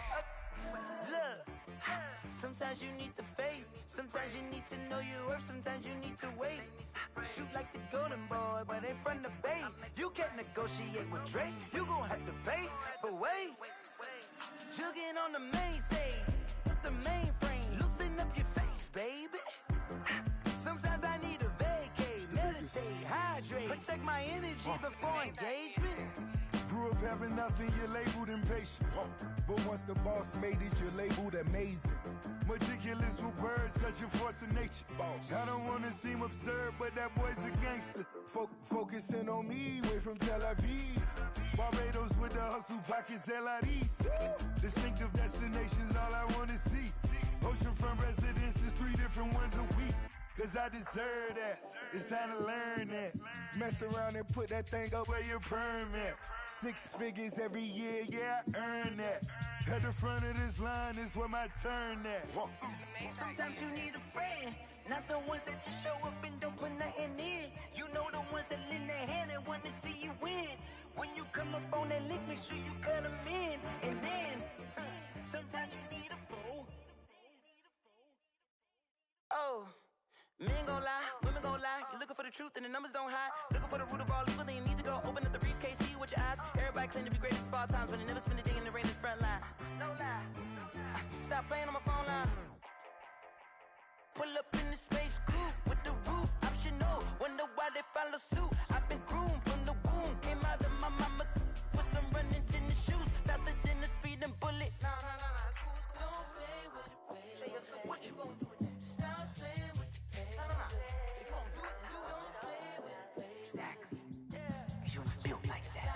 look, sometimes you need the faith, sometimes you need to know your worth, sometimes you need to wait. Shoot like the golden boy, but in front of Bay. You can't negotiate with Drake, you gon' have to pay. But wait, jugging on the main stage with the mainframe, loosen up your face, baby. Sometimes I need a vacate, meditate, hydrate, protect my energy before engagement. Grew up having nothing, you're labeled impatient. But once the boss made it, you're labeled amazing. Meticulous with words, such a force of nature. I don't wanna seem absurd, but that boy's a gangster. Focusing on me, way from Tel Aviv. Barbados with the hustle pockets, LIDs. Distinctive destinations, all I wanna see. Oceanfront residences, 3 different ones a week. Cause I deserve that, it's time to learn that. Mess around and put that thing up where your permit. 6 figures every year, yeah, I earn that. At the front of this line is where my turn at. Sometimes you need a friend, not the ones that just show up and don't put nothing in. You know the ones that lend their hand and want to see you win. When you come up on that lick, make sure you cut them in. And then, sometimes you need a fool. Oh. Men gon' lie, women gon' lie. You're looking for the truth and the numbers don't hide. Looking for the root of all evil, then you need to go open up the briefcase, see with your eyes. Everybody claim to be greatest of all times, but they never spend a day in the rain in the front line. No lie. stop playing on my phone now. Pull up in the space coupe with the roof optional. Wonder why they follow suit. I've been groomed from the womb. Came out of my mama with some running tennis shoes. Faster than the speeding bullet. Nah, it's cool, it's cool. Don't play with it, baby. Say so what you gonna do with it? Stop playing with it, baby. Nah. If you gonna do it, then don't play with it, baby. Exactly. Yeah. Cause you're not built like that.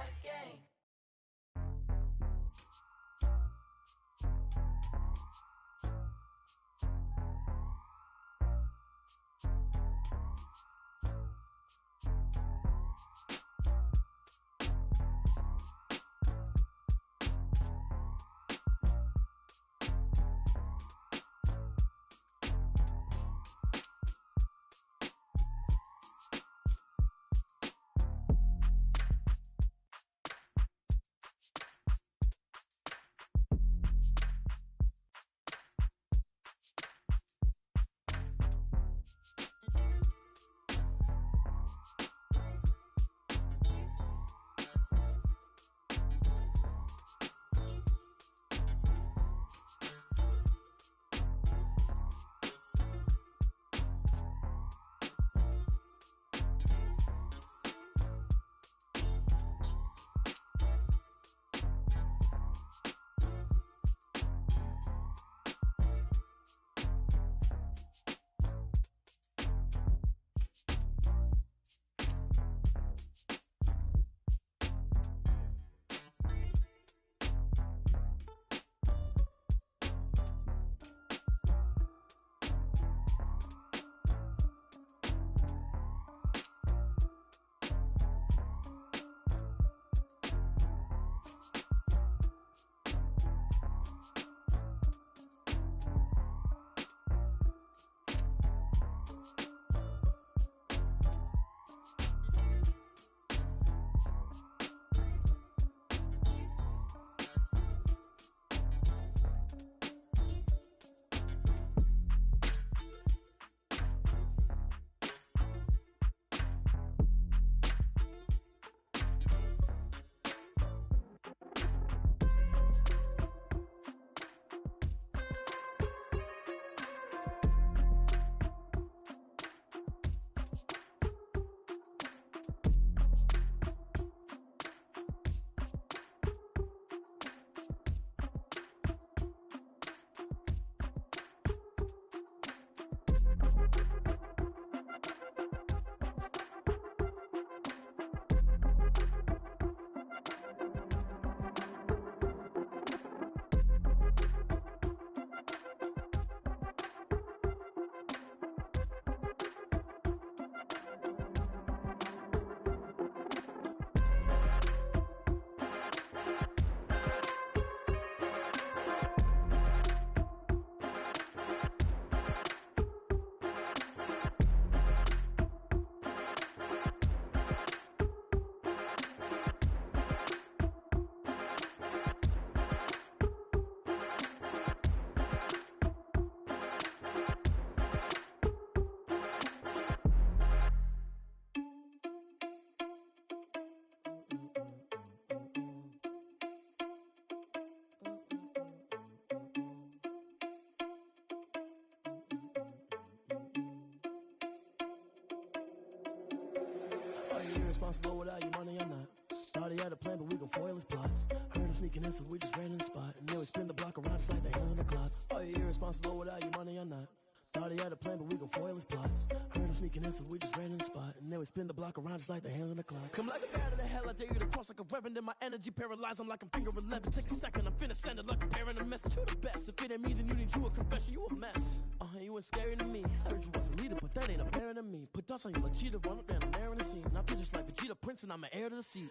Irresponsible without your money or not. Thought he had a plan, but we gon' foil his plot. Heard him sneaking in, so we just ran in the spot. And then we spin the block around just like the hand on the clock. Are you irresponsible without your money or not? Thought he had a plan, but we gon' foil his plot. Heard him sneaking in, so we just ran in the spot. And then we spin the block around just like the hands on the clock. Come like a bat of the hell, I dare you to cross like a reverend. And my energy paralyzed, I'm like I'm finger 11. Take a second, I'm finna send it like a parent a message. You the best, if it ain't me, then you need you a confession. You a mess, you ain't scary to me. Heard you was a leader, but that ain't apparent to me. Put dust on you like cheetah, run up there, I'm there in the scene. And I feel just like Vegeta Prince, and I'm an heir to the seat.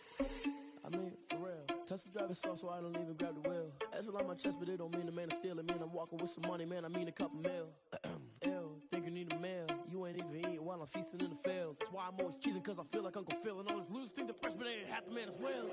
I mean, for real. Touch the driver's sauce so I don't even grab the wheel. That's on my chest, but it don't mean the man is stealing. Mean I'm walking with some money, man, I mean a couple mil. Ew, think you need a meal. You ain't even eating while I'm feasting in the field. That's why I'm always cheesing, cause I feel like Uncle Phil. And all this losers think the freshman ain't half the man as well.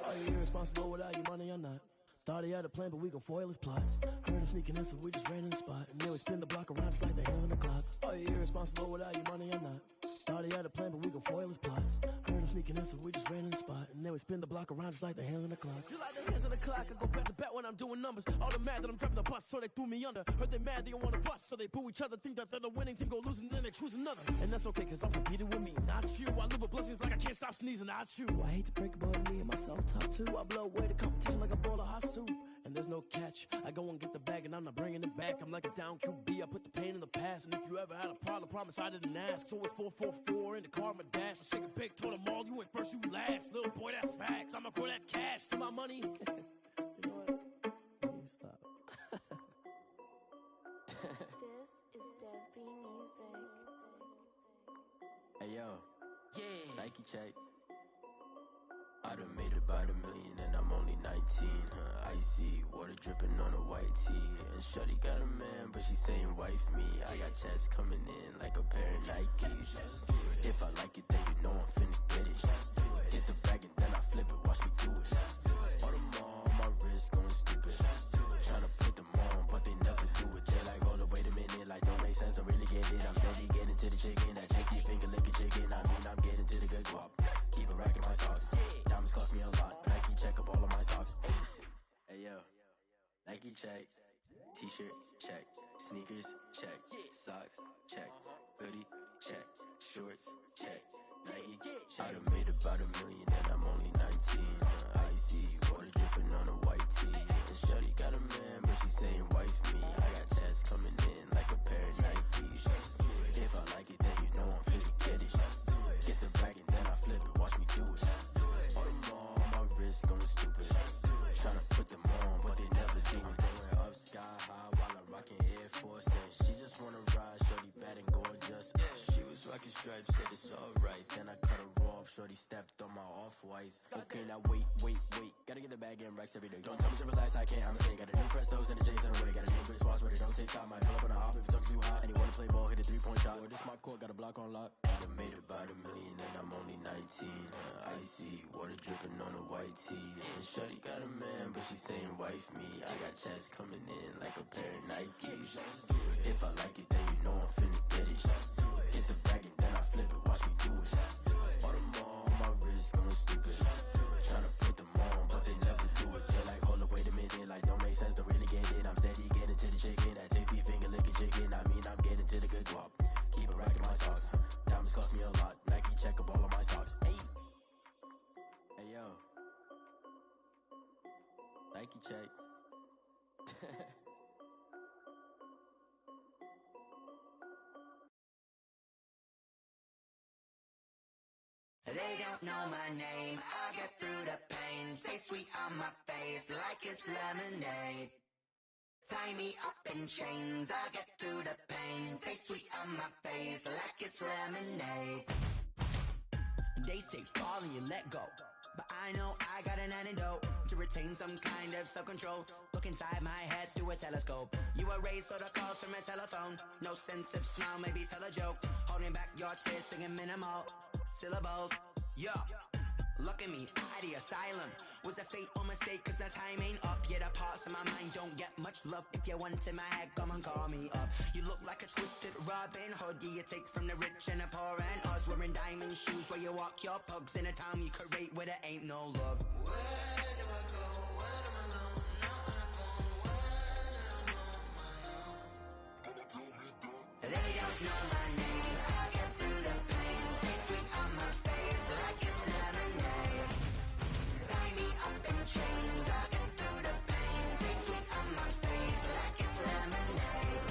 Are you irresponsible without your money or not? Thought he had a plan, but we gon' foil his plot. Heard him sneaking in, so we just ran in the spot. And then we spin the block around just like the hands on the clock. Are you irresponsible without your money or not? Thought he had a plan, but we gon' foil his plot. occurred, I'm sneaking in, so we just ran in the spot. And then we spin the block around just like the hands on the clock. Just like the hands on the clock, I go back to back when I'm doing numbers. All the mad that I'm driving the bus, so they threw me under. Heard they mad, they don't want to bust, so they boo each other. Think that they're the winning team, go losing, then they choose another. And that's okay, cause I'm competing with me, not you. I live with blessings like I can't stop sneezing, not you. I hate to break it, but me and myself top two. I blow away the competition like a bowl of hot soup. And there's no catch. I go and get the bag and I'm not bringing it back. I'm like a down QB, I put the pain in the past. And if you ever had a problem, promise I didn't ask. So it's 4-4-4 in the car, my dash. I shake a big, told them all, you went first, you last. Little boy, that's facts. I'ma grow that cash to my money. You know what? Let me stop. This is Dev B Music. Hey yo, Yeah. Nike check. I done made about $1 million and I'm only 19, huh? Icy, water dripping on a white tee. And shorty got a man, but she saying wife me. I got checks coming in like a pair of Nikes. If I like it, then you know I'm finna get it. Hit the bag and then I flip it, watch me do it. All them on my wrist going stupid. Tryna put them on, but they never do it. They like, hold up, wait a minute, like don't make sense, don't really get it. I'm steady getting to the chicken, that chicky finger licking chicken. I mean, I'm getting to the good guap. Keep a rack in my socks. Diamonds cost me a lot. Nike check up all of my socks. Hey yo, Nike check. T-shirt check. Sneakers check. Socks check. Hoodie check. Shorts check. Nike I done made about $1 million and I'm only 19. Icy, water dripping on a white tee. And shorty got a man, but she saying wife me. I got checks coming in like a pair of Nikes. If I like it, then you know I'm finna get it. Get the bag and then I flip it, watch me do it. All them on my wrist going stupid. Tryna put them on, but they never do it. Going up sky high while I'm rocking Air Force. And she just wanna ride, shorty bad and gorgeous. She was rocking stripes, said it's alright. Then I cut her off, shorty stepped on my off-whites. Okay, now wait. Gotta get the bag and racks every day. Don't tell me to relax, I can't, I'm saying. Got a new Prestos and a J's in a way. Got a new wristwatch, but it don't take time. I pull up on a hop if it's talking too hot. And you wanna play ball, hit a 3-point shot. Or this my court, got a block on lock. I done made about $1 million and I'm only 19. Icy, water dripping on a white tee. And shorty got a man, but she saying wife me. I got checks coming in like a pair of Nikes. If I like it, then you know I'm finna get it. Hit the bag and then I flip it, watch me do it. All them on my wrist going stupid. Tryna put them on, but they never do it. They're like, hold up, wait a minute, like don't make sense, don't really get it. I'm steady getting to the chicken, that tasty finger licking chicken. I mean, I'm getting to the good guap. Keep a rack in my socks. Diamonds cost me a lot. Nike check up all of my stocks. Hey yo, Nike check. They don't know my name, I'll get through the pain. Taste sweet on my face like it's lemonade. Tie me up in chains, I'll get through the pain. Taste sweet on my face like it's lemonade. They say fall and you let go, but I know I got an antidote to retain some kind of self-control. Look inside my head through a telescope. You erase all the calls from a telephone. No sense of smile, maybe tell a joke. Holding back your tears, singing minimal syllables. Yo, look at me, at the asylum. Was a fate or mistake, cause the time ain't up. Yet the parts of my mind don't get much love. If you want in my head, come and call me up. You look like a twisted Robin Hood. Yeah, you take from the rich and the poor and us. Wearing diamond shoes where you walk your pugs in a town you could rate where there ain't no love. Where do I go? When I'm alone? Not on the phone. When I'm on my own. They don't know my name. I get through the pain. Taste sweet on my face like it's lemonade. Tie me up in chains. I get through the pain. Taste sweet on my face like it's lemonade.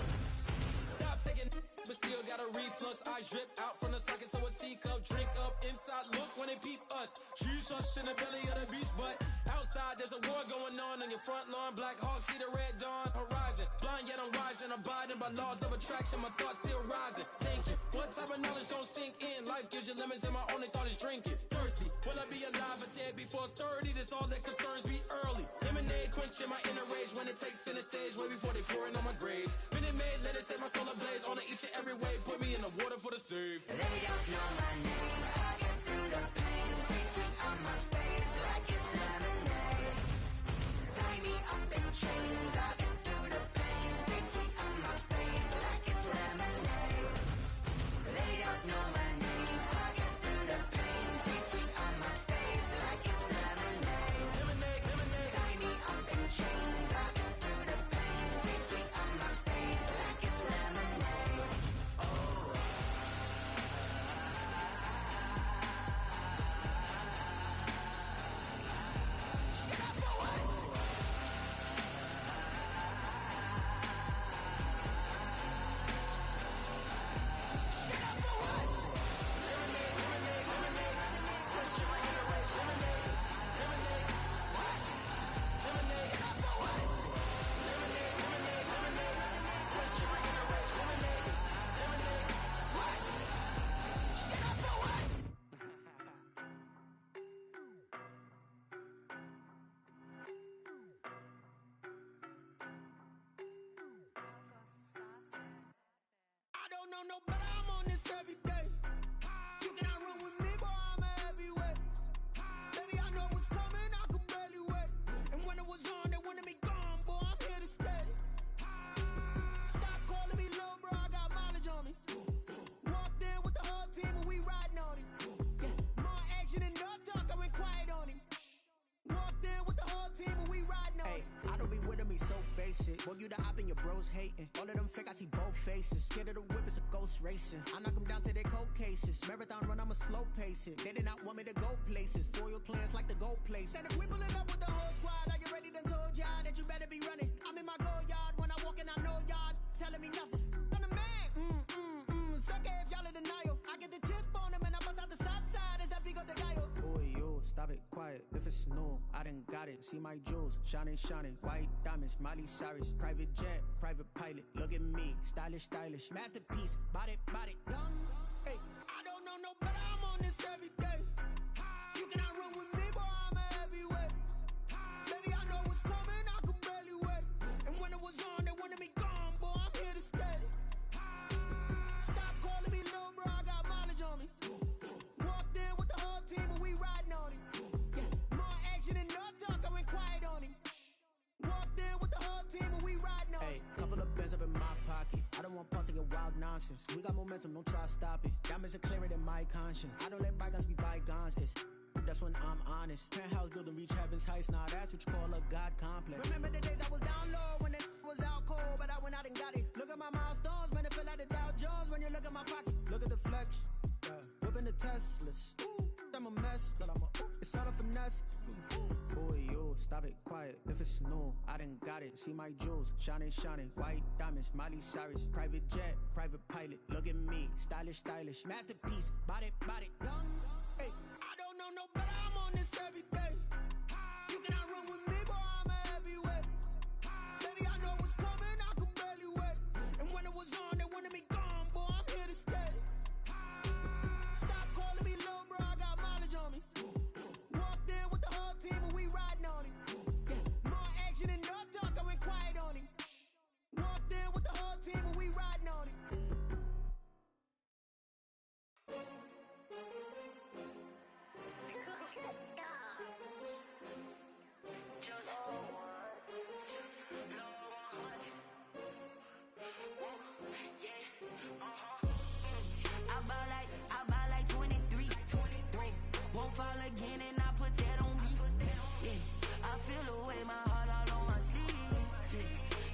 Stop taking, but still got a reflux. I drip out from the socket to a teacup. Drink up inside, look when they peep us. Shoes us in the belly of the beach, but outside there's a war going on your front lawn. Black Hawk, see the red dawn horizon. Blind yet I'm rising, abiding by laws of attraction. My thoughts still rising. Thinking, what type of knowledge don't sink in? Life gives you lemons and my only thought is drinking. Thirsty, will I be alive or dead before 30? That's all that concerns me early. Lemonade quenching my inner rage when it takes center stage way before they pour it on my grave. Minute Maid, let it set my soul ablaze on each and every way. Put me in the water for the save. They don't know my name. I get through the pain. Taste sweet on my face like it's lemonade. Tie me up in chains. I get through the pain. Taste sweet on my face like it's lemonade. They don't know my name. I get through the pain. Taste basic. Boy, you the op and your bros hating. All of them fake, I see both faces. Scared of the whip, it's a ghost racing. I knock them down to their cold cases. Marathon run, I'ma slow pace it. They did not want me to go places. Foil plans like the gold place. And if we pulling up with the whole squad, are you ready? Done told y'all that you better be running. I'm in my go yard. When I walk in, I know y'all telling me nothing. I'm the man. Suck it if y'all in denial. I get the chip on them and I bust out the south side. Is that big of the guy? Boy, yo, stop it, quiet. If it's new, I done got it. See my jewels, shining, shining. White diamonds, Miley Cyrus. Private jet, private pilot. Look at me, stylish, stylish. Masterpiece, body, young. Hey, I don't know no better. I'm on this every day. You cannot run with me, boy. I'm a heavyweight. Baby, I know what's coming. I could barely wait. And when it was on, they wanted me gone, boy. I'm here to stay. Stop calling me little bro. I got mileage on me. Walked in with the whole team and we riding on it. More action and no talk. I went quiet on him. Walked in with the whole team and we riding on it. Hey, couple of bands up in my pocket. I don't want pulse to get wild nonsense. We got momentum, don't try to stop it. Diamonds are clearer than my conscience. I don't let bygones be bygones. That's when I'm honest. Penthouse building reach heaven's heights. Now that's what you call a God complex. Remember the days I was down low when it was out cold, but I went out and got it. Look at my milestones, man, it feel like the Dow Jones when you look at my pocket. Look at the flex, whipping the Teslas. I'm a mess, but it's all a finesse. Boy, yo, stop it, quiet. If it's new, I done got it. See my jewels, shining, shining. White diamonds, Miley Cyrus. Private jet, private pilot. Look at me, stylish, stylish. Masterpiece, body, young. Hey, I don't know no better. I'm on this every day. You cannot run with me, boy. I'm a heavyweight. Baby, I know what's coming. I could barely wait. And when it was on, they wanted me gone, boy. I'm here to stay. Stop calling me little bro. I got mileage on me. Walked in with the whole team and we riding on it. More action and no talk. I went quiet on him. Walked in with the whole team and we riding on it. I buy like 23. Won't fall again and I put that on me. Yeah, I feel the way, my heart all on my sleeve. Yeah,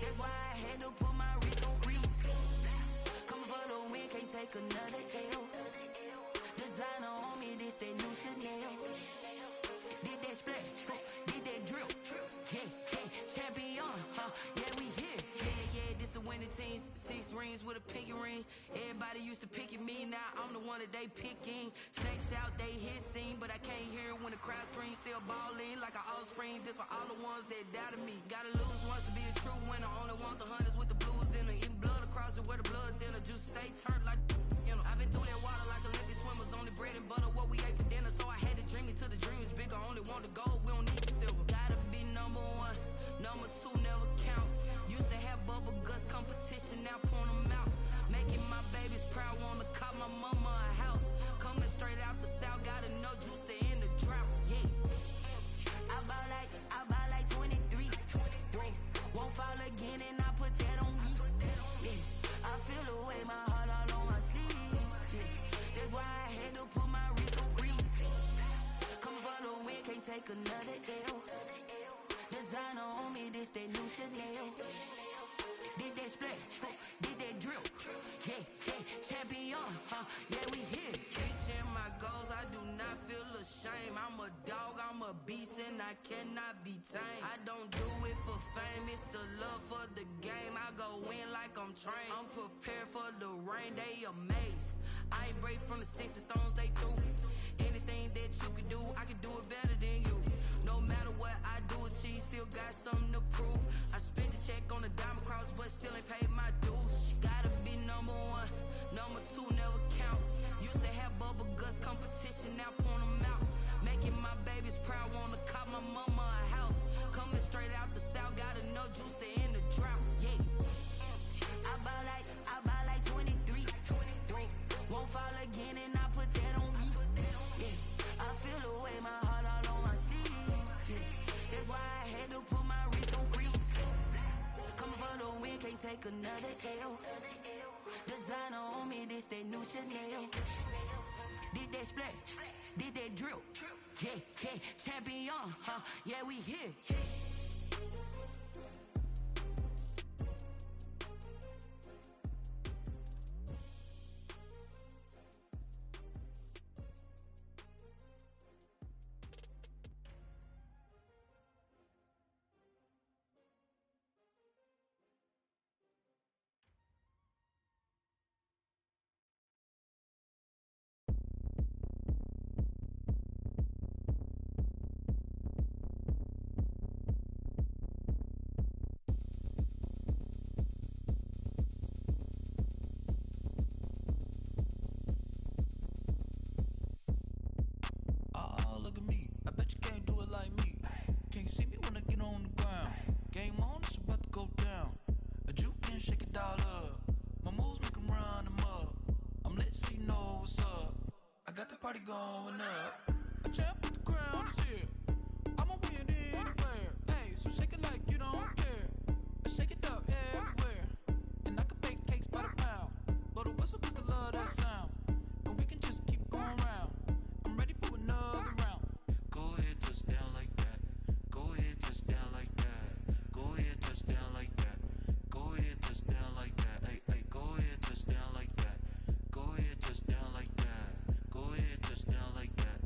that's why I had to put my wrist on freeze. Coming for the win, can't take another L. Designer on me, this that new Chanel. Did that splash, did that drill. Yeah, champion, yeah, we here. Yeah, this the winning team. 6 rings with a pinky ring. Everybody used to pick at me, now I'm the one that they picking. Snakes out, they hit scene, but I can't hear it when the crowd screams. Still balling like an offspring. This for all the ones that doubted me. Gotta lose once to be a true winner. Only want the hunters with the blues in it. Eating blood across it where the blood thinner. Juice stay turned like, you know. I've been through that water like Olympic swimmers. Only bread and butter, what we ate for dinner. So I had to dream it till the dream is bigger. Only want the gold, we don't need the silver. Gotta be number 1, number 2 never count. Used to have bubble guts competition, now point them out. Making my babies proud, wanna cop my mama a house. Coming straight out the south, got enough juice to end the drought. Yeah, I buy like 23. Won't fall again and I put that on me. Yeah, I feel the way, my heart all on my sleeve. Yeah, that's why I had to put my wrist on freeze. Coming for the win, can't take another L. Designer on me, this that new Chanel. Did that splash, did that drill. Yeah, champion, yeah, we here. Reaching my goals, I do not feel ashamed. I'm a dog, I'm a beast, and I cannot be tamed. I don't do it for fame, it's the love for the game. I go in like I'm trained. I'm prepared for the rain, they amazed. I ain't break from the sticks and stones they threw. Anything that you can do, I can do it better than you. No matter what I do, achieve, still got something to prove. I spent the check on the diamond cross, but still ain't paid my dues. Gotta be number 1, number 2 never count. Used to have bubble guts competition, now point them out. Making my babies proud, wanna cop my mama a house. Coming straight out the south, got enough juice to end the drought. Yeah, I buy like 23. Won't fall again and I put that on me. Yeah, I feel the way, my heart all on my sleeve. Yeah, that's why I had to put my wrist on freeze. Coming for the win, can't take another L. Designer on me, this that new Chanel. Did that splash, did that drill. Yeah, champion, yeah, we here. going up. A champ with the crown is here. I'ma win anywhere. Hey, so shake it like you don't care. Shake it up everywhere. And I can bake cakes by the pound. Blow the whistle 'cause I love that sound. And we can just keep going round. I'm ready for another round. Go ahead, touch down like that. Go ahead, touch down like that. Go ahead, touch down like that. Go ahead, touch down like that. Hey, hey, go ahead, touch down like that. Go ahead, touch down like that. Go ahead, touch down like that.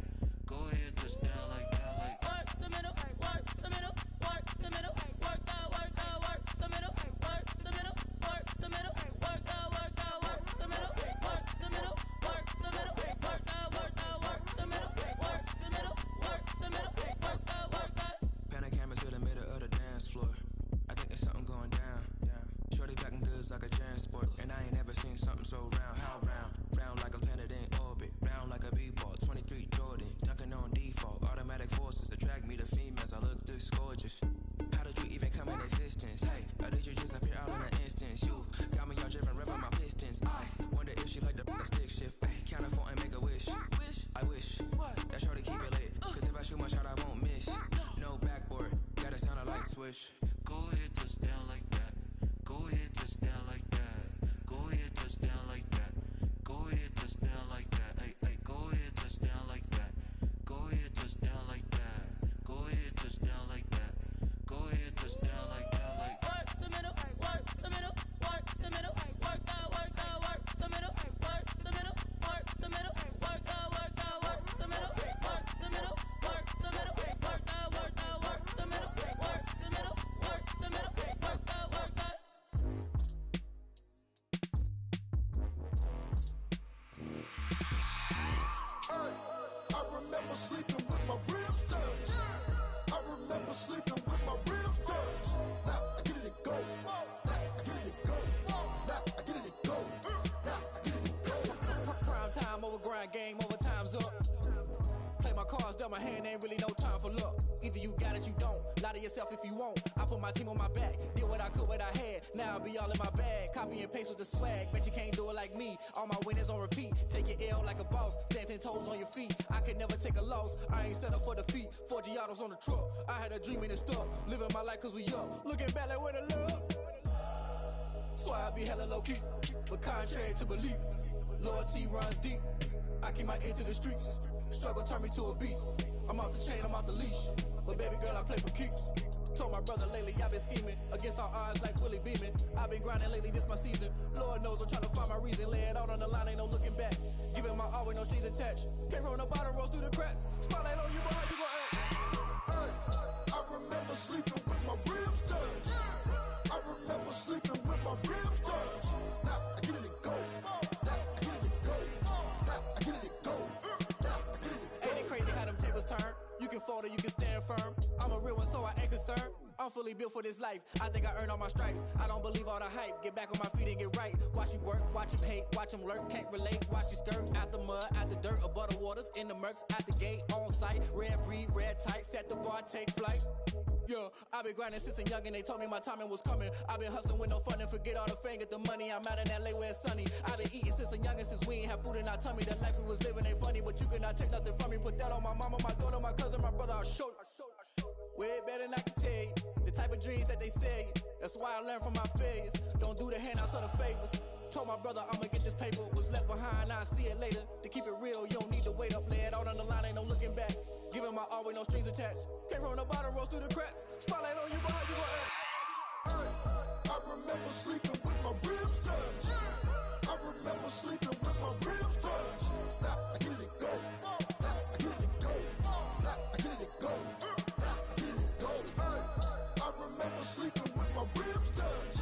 Go ahead, touch down like that. Like work the middle, work the middle, work the middle, work out, work out, work the middle, work the middle, work the middle, work out, work out, work the middle, work the middle, work the middle, work out, work out, work the middle, work the middle, work the middle, work out, work out. Pan a camera to the middle of the dance floor. I think there's something going down. Shorty packing goods like a transport, and I ain't never seen something so round. How round? Round like a planet in orbit, round like a b-ball. 23 Jordan, dunking on default. Automatic forces attract me to females. I look this gorgeous. How did you even come in existence? Hey, or did you just appear out in an instance? You got me all driven, revving my pistons. I wonder if she like the stick shift. Ay, count a four and make a wish. I wish that shorty keep it lit. 'Cause if I shoot my shot, I won't miss. No backboard, gotta sound a light switch. Go ahead, touch down like that. Go ahead, touch down like that. Go ahead, touch down like that. Go ahead, touch down like that. Hey, hey, go ahead, touch down like that. Go ahead, touch down like that. Go ahead, touch down like that. Go ahead, touch down like that. Like work the middle, work the middle, work the middle, work out, work out, work the middle, work the middle, work the middle, work out, work out, work the middle, work the middle, work the middle, work out, work out, work the middle, work the middle, work the middle, work out, work out. I remember sleeping with my ribs touched. I remember sleeping with my ribs touched. Now I get it go. Now I get it go. Now I get it go. Now I get it go. Prime time over grind game, over time's up. Play my cards, dealt my hand, ain't really no time for luck. Either you got it, you don't. Lie to yourself if you won't. I put my team on my back, did what I could, what I had. Now I'll be all in my bag. Copy and paste with the swag. Bet you can't do it like me. All my winners on repeat. Take your L like a boss. Stand 10 toes on your feet. I can never take a loss. I ain't set up for defeat. 4 Giottos on the truck. I had a dream and it stuck. Living my life 'cause we up. Looking back like where the love. Swear I be hella low key. But contrary to belief, loyalty runs deep. I keep my ear to the streets. Struggle turned me to a beast. I'm off the chain, I'm off the leash. But baby girl, I play for keeps. Told my brother lately, I've been scheming. Against all odds like Willie Beeman. I've been grinding lately, this my season. Lord knows I'm trying to find my reason. Lay it out on the line, ain't no looking back. Giving my all with no strings attached. Came from the bottom, rose through the cracks. Spotlight on you, boy, how you gon' act? Hey, I remember sleeping with my ribs touched. I remember sleeping with my ribs touched. Now I get it go. Now I get it go. Now I get it go. Now I get it go. Ain't it crazy how them tables turn? You can fold or you can stand firm. I'm a real one, so I ain't concerned. I'm fully built for this life. I think I earned all my stripes. I don't believe all the hype. Get back on my feet and get right. Watch you work, watch him hate, watch him lurk. Can't relate, watch you skirt. Out the mud, out the dirt, above the waters, in the murks, out the gate, on sight. Red breed, red tight, set the bar, take flight. Yeah, I've been grinding since a young and they told me my timing was coming. I've been hustling with no fun and forget all the fame, get the money. I'm out in LA where it's sunny. I've been eating since a young and since we ain't have food in our tummy. The life we was living ain't funny, but you cannot take nothing from me. Put that on my mama, my daughter, my cousin, my brother, I'll show you. Way better than I can tell you. The type of dreams that they sell you. That's why I learned from my failures. Don't do the handouts or the favors. Told my brother I'ma get this paper. Was left behind, I'll see it later. To keep it real, you don't need to wait up. Lay it out on the line, ain't no looking back. Giving my all with no strings attached. Came from the bottom, rose through the cracks. Spotlight on you, boy, how you gon' act? Hey, I remember sleeping with my ribs touched. I remember sleeping with my ribs touched. Now I get it go. Now I get it go. Now I get it go. Now I get it go. Hey, I remember sleeping with my ribs touched.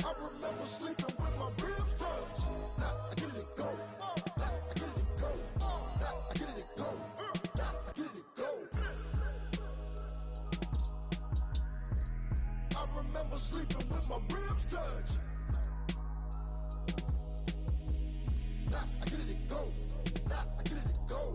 I remember sleeping with my ribs touched. Now I get it go. Now I get it go. Now I get it go. Now I get it go. I remember sleeping with my ribs touched. Now I get it go. Now I get it go.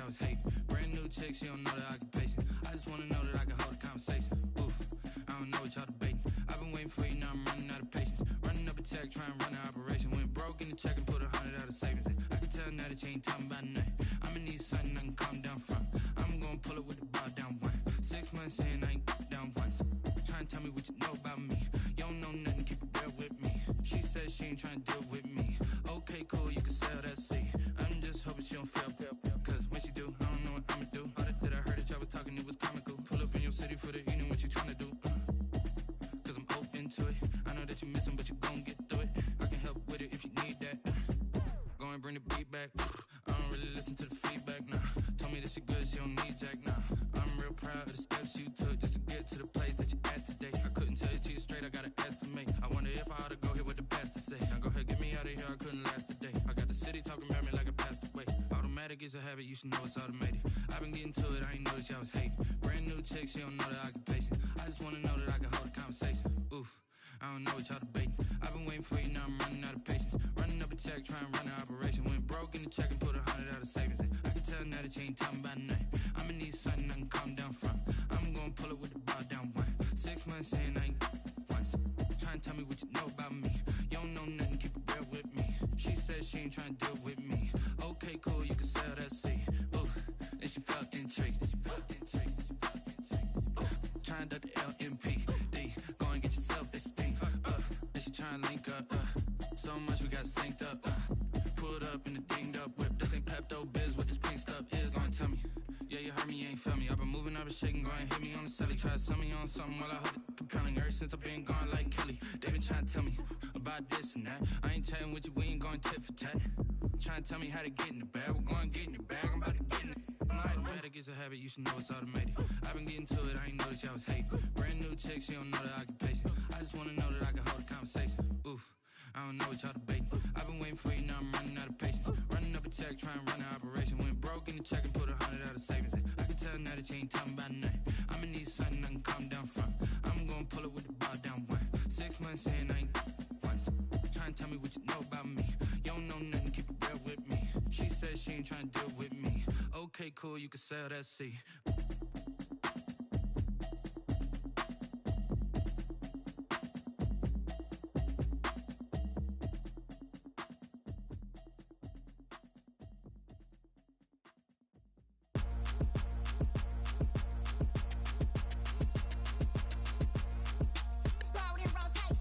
I was hating. Brand new chick, she don't know the occupation. I just wanna know that I can hold a conversation. Oof, I don't know what y'all debating. I've been waiting for you, now I'm running out of patience. Running up a check, trying to run an operation. Went broke in the check and put 100 out of savings in. I can tell now that you ain't talking about nothing. I'ma need something I can calm down from. I'm gonna pull it with the bar down one. 6 months in, I ain't down once. Trying to tell me what you know about me. You don't know nothing, keep it real with me. She said she ain't trying to deal with me. Okay, cool, you can sell that seat. I'm just hoping she don't fail. Cause when she do, I don't know what I'ma do. All that I heard that y'all was talking, it was comical. Pull up in your city for the evening, what you trying to do? Cause I'm open to it. I know that you miss him, but you gon' get through it. I can help with it if you need that. Go and bring the beat back. I don't really listen to the feedback, nah. Told me that she good, she don't need jack, nah. I'm real proud of the steps you took just to get to the place that you at today. I couldn't tell you to you straight, I gotta estimate. I wonder if I ought to go here with the pastor say. Now go ahead, get me out of here, I couldn't last a day. I got the city talking about me like I passed away. Automatic is a habit, you should know it's automated. I've been getting to it, I ain't noticed y'all was hating. Brand new chick, she don't know the occupation. I just wanna know that I can hold a conversation. Oof, I don't know what y'all debating. I've been waiting for you, now I'm running out of patience. Running up a check, trying to run an operation. Went broke in the check and put 100 out of savings in. I can tell now that you ain't talking about nothing. I'ma need something I can calm down from. I'm gonna pull it with the bar down one. 6 months in, I ain't once. Trying to tell me what you know about me. You don't know nothing, keep it real with me. She said she ain't trying to deal with me. Okay, cool, you can sell that seat. Ooh, and she felt intrigued. Trying to duck the LMPD. Go and get yourself esteem. And she trying to link up. So much we got synced up. Pulled up in the dinged up whip. This ain't Pepto Biz, what this pink stuff is. Gonna tell me. Yeah, you heard me, you ain't felt me. I've been moving, I've been shaking, go and hit me on the celly. Try to sell me on something while I hold it compelling. Ever since I've been gone like Kelly, they been trying to tell me about this and that. I ain't chatting with you, we ain't going tit for tat. Trying to tell me how to get in the bag. We're going to get in the bag, I'm about to get in it. Automatic is a habit, you should know it's automated. I've been getting to it, I ain't noticed y'all was hating. Brand new chick, she don't know the occupation. I just wanna know that I can hold a conversation. Oof, I don't know what y'all debating. I've been waiting for you, now I'm running out of patience. Running up a check, trying to run an operation. Went broke in the check and put 100 out of savings in. I can tell now that you ain't talking about nothing. I'ma need something I can calm down from. I'm gonna pull it with the bar down one. 6 months in, I ain't once. Trying to tell me what you know about me. You don't know nothing, keep it real with me. She said she ain't trying to deal with me. Okay, cool, you can sell that seat. Throw it in rotation.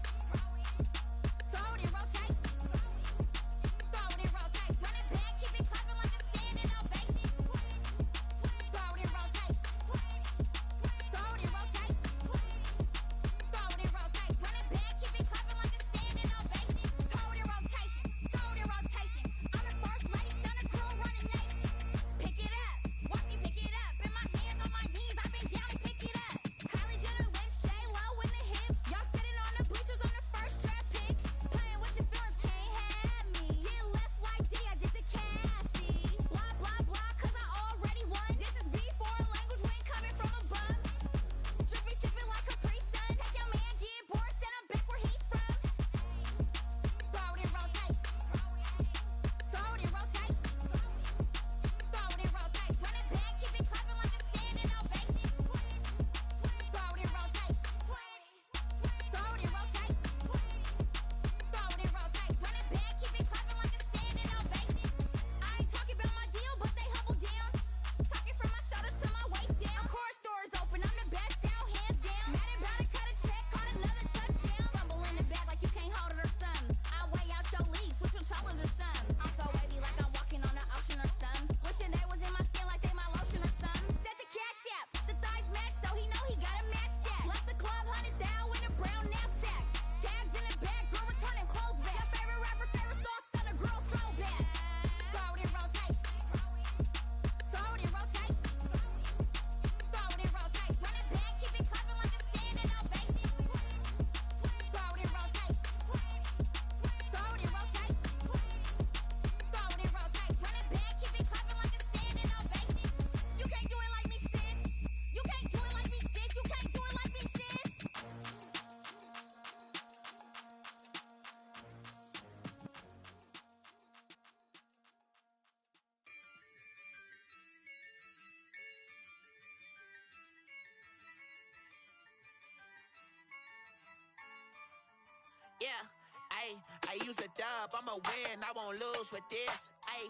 Ayy, I use a dub, I'ma win, I won't lose with this. Ayy,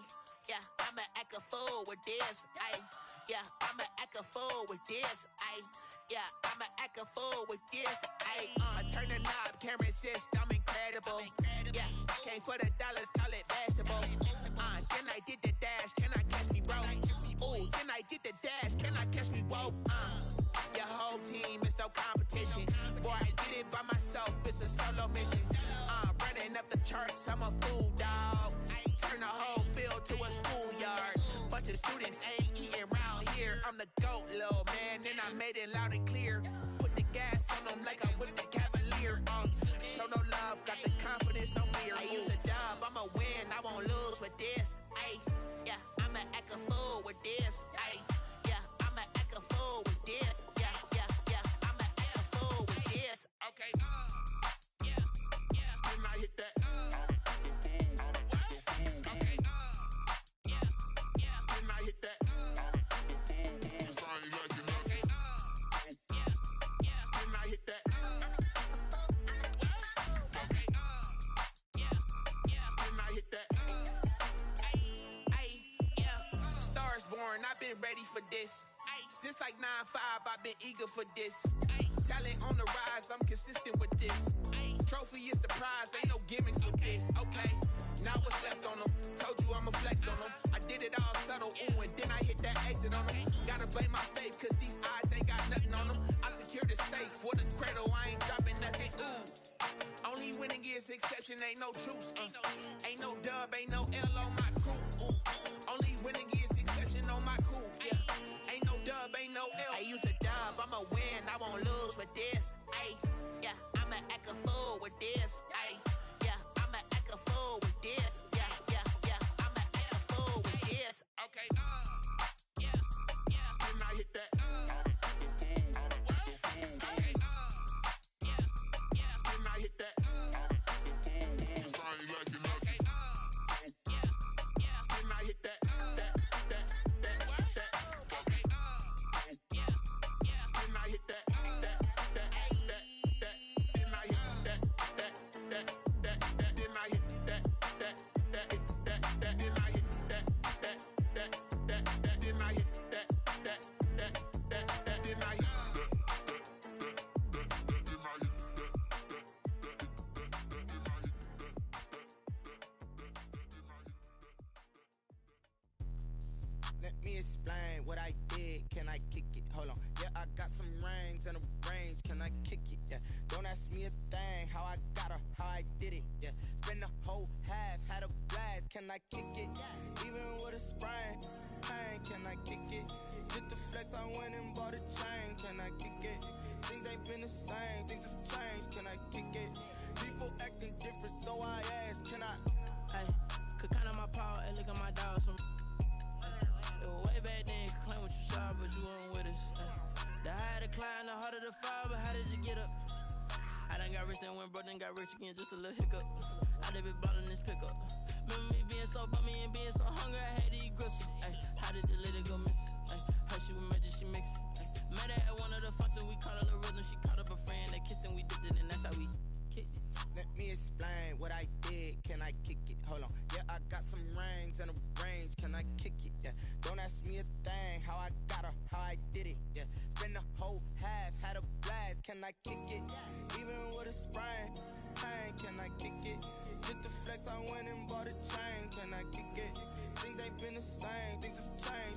yeah, I'ma act a fool with this. Ayy, yeah, I'ma act a fool with this. Ayy, yeah, I'ma act a fool with this. Ayy, I turn the knob, can't resist, I'm incredible. Yeah, came for the dollars, call it vegetable. Then I did the dash, can I catch me, bro? Ooh, then I did the dash, can I catch me, whoa? Your whole team is no competition. Boy, I did it by myself, it's a solo mission. Running up the charts, I'm a fool, dog. Turn the whole field to a schoolyard. Bunch of students ain't eating round here. I'm the GOAT, little man, and I made it loud and clear. Put the gas on them like I'm with the Cavalier. Show no love, got the confidence, no fear. I use a dub, I'ma win, I won't lose with this. Ayy, yeah, I'ma act a fool with this. Ayy, yeah, I'ma act a fool with this. Yeah, yeah, yeah, I'ma act a fool with this. Okay, yeah, yeah, then I hit that. Okay, yeah, yeah, then I hit that. Okay, yeah, yeah, then I hit that. Okay, yeah, yeah, then I hit that. Stars born, I've been ready for this. Since like 9-5, I've been eager for this. Talent on the rise, I'm consistent with this. Trophy is the prize, ain't no gimmicks with this. Okay, now what's left on them? Told you I'ma flex on them. I did it all subtle, ooh, and then I hit that exit on them. Gotta blame my faith, cause these eyes ain't got nothing on them. I secured the safe for the cradle, I ain't dropping nothing, ooh. Only winning is exception, ain't no truce. Ain't no dub, ain't no L on my crew. Ooh. Only winning is exception on my crew. Yeah. Ain't no dub, ain't no L. I use a dub, I'ma win, I won't lose with this. Ayy, yeah, I'ma act a fool with this. Ayy, yeah, I'ma act a fool with this. Yeah, yeah, yeah, I'ma act a fool with this. Okay, yeah, yeah, then I hit that. Okay, yeah, yeah, then I hit that. Okay, yeah, yeah, then I hit that. Okay, yeah, yeah, then I hit that. Let me explain what I did. Can I kick it? Hold on. Yeah, I got some rings and a range. Can I kick it? Yeah. Don't ask me a thing. How I got her, how I did it. Yeah. Spend the whole half, had a blast. Can I kick it? Even with a sprain. Pain, can I kick it? Just the flex, I went and bought a chain. Can I kick it? Things ain't been the same. Things have changed. Can I kick it? People acting different, so I ask. Can I? Hey, could count on my power and look at my dogs from. Way back then, you could claim what you saw, but you weren't with us. The higher the climb, the harder the fall, but how did you get up? I done got rich and went broke, then got rich again, just a little hiccup. I done been ballin' this pickup. Remember me being so bummy and being so hungry, I had to eat gristle. Ay, how did the lady go miss? Ay, her she was magic, she mixed. Met her at one of the functions, we caught her the rhythm, she caught up a friend, they kissed and we dipped it, and that's how we kicked it. Let me explain what I did. Can I kick it? Hold on. Yeah, I got some rings and a range. Can I kick it? Yeah. Don't ask me a thing. How I got her, how I did it. Yeah. Spend the whole half, had a blast. Can I kick it? Even with a sprain. Pain, can I kick it? Just the flex, I went and bought a chain. Can I kick it? Things ain't been the same. Things have changed.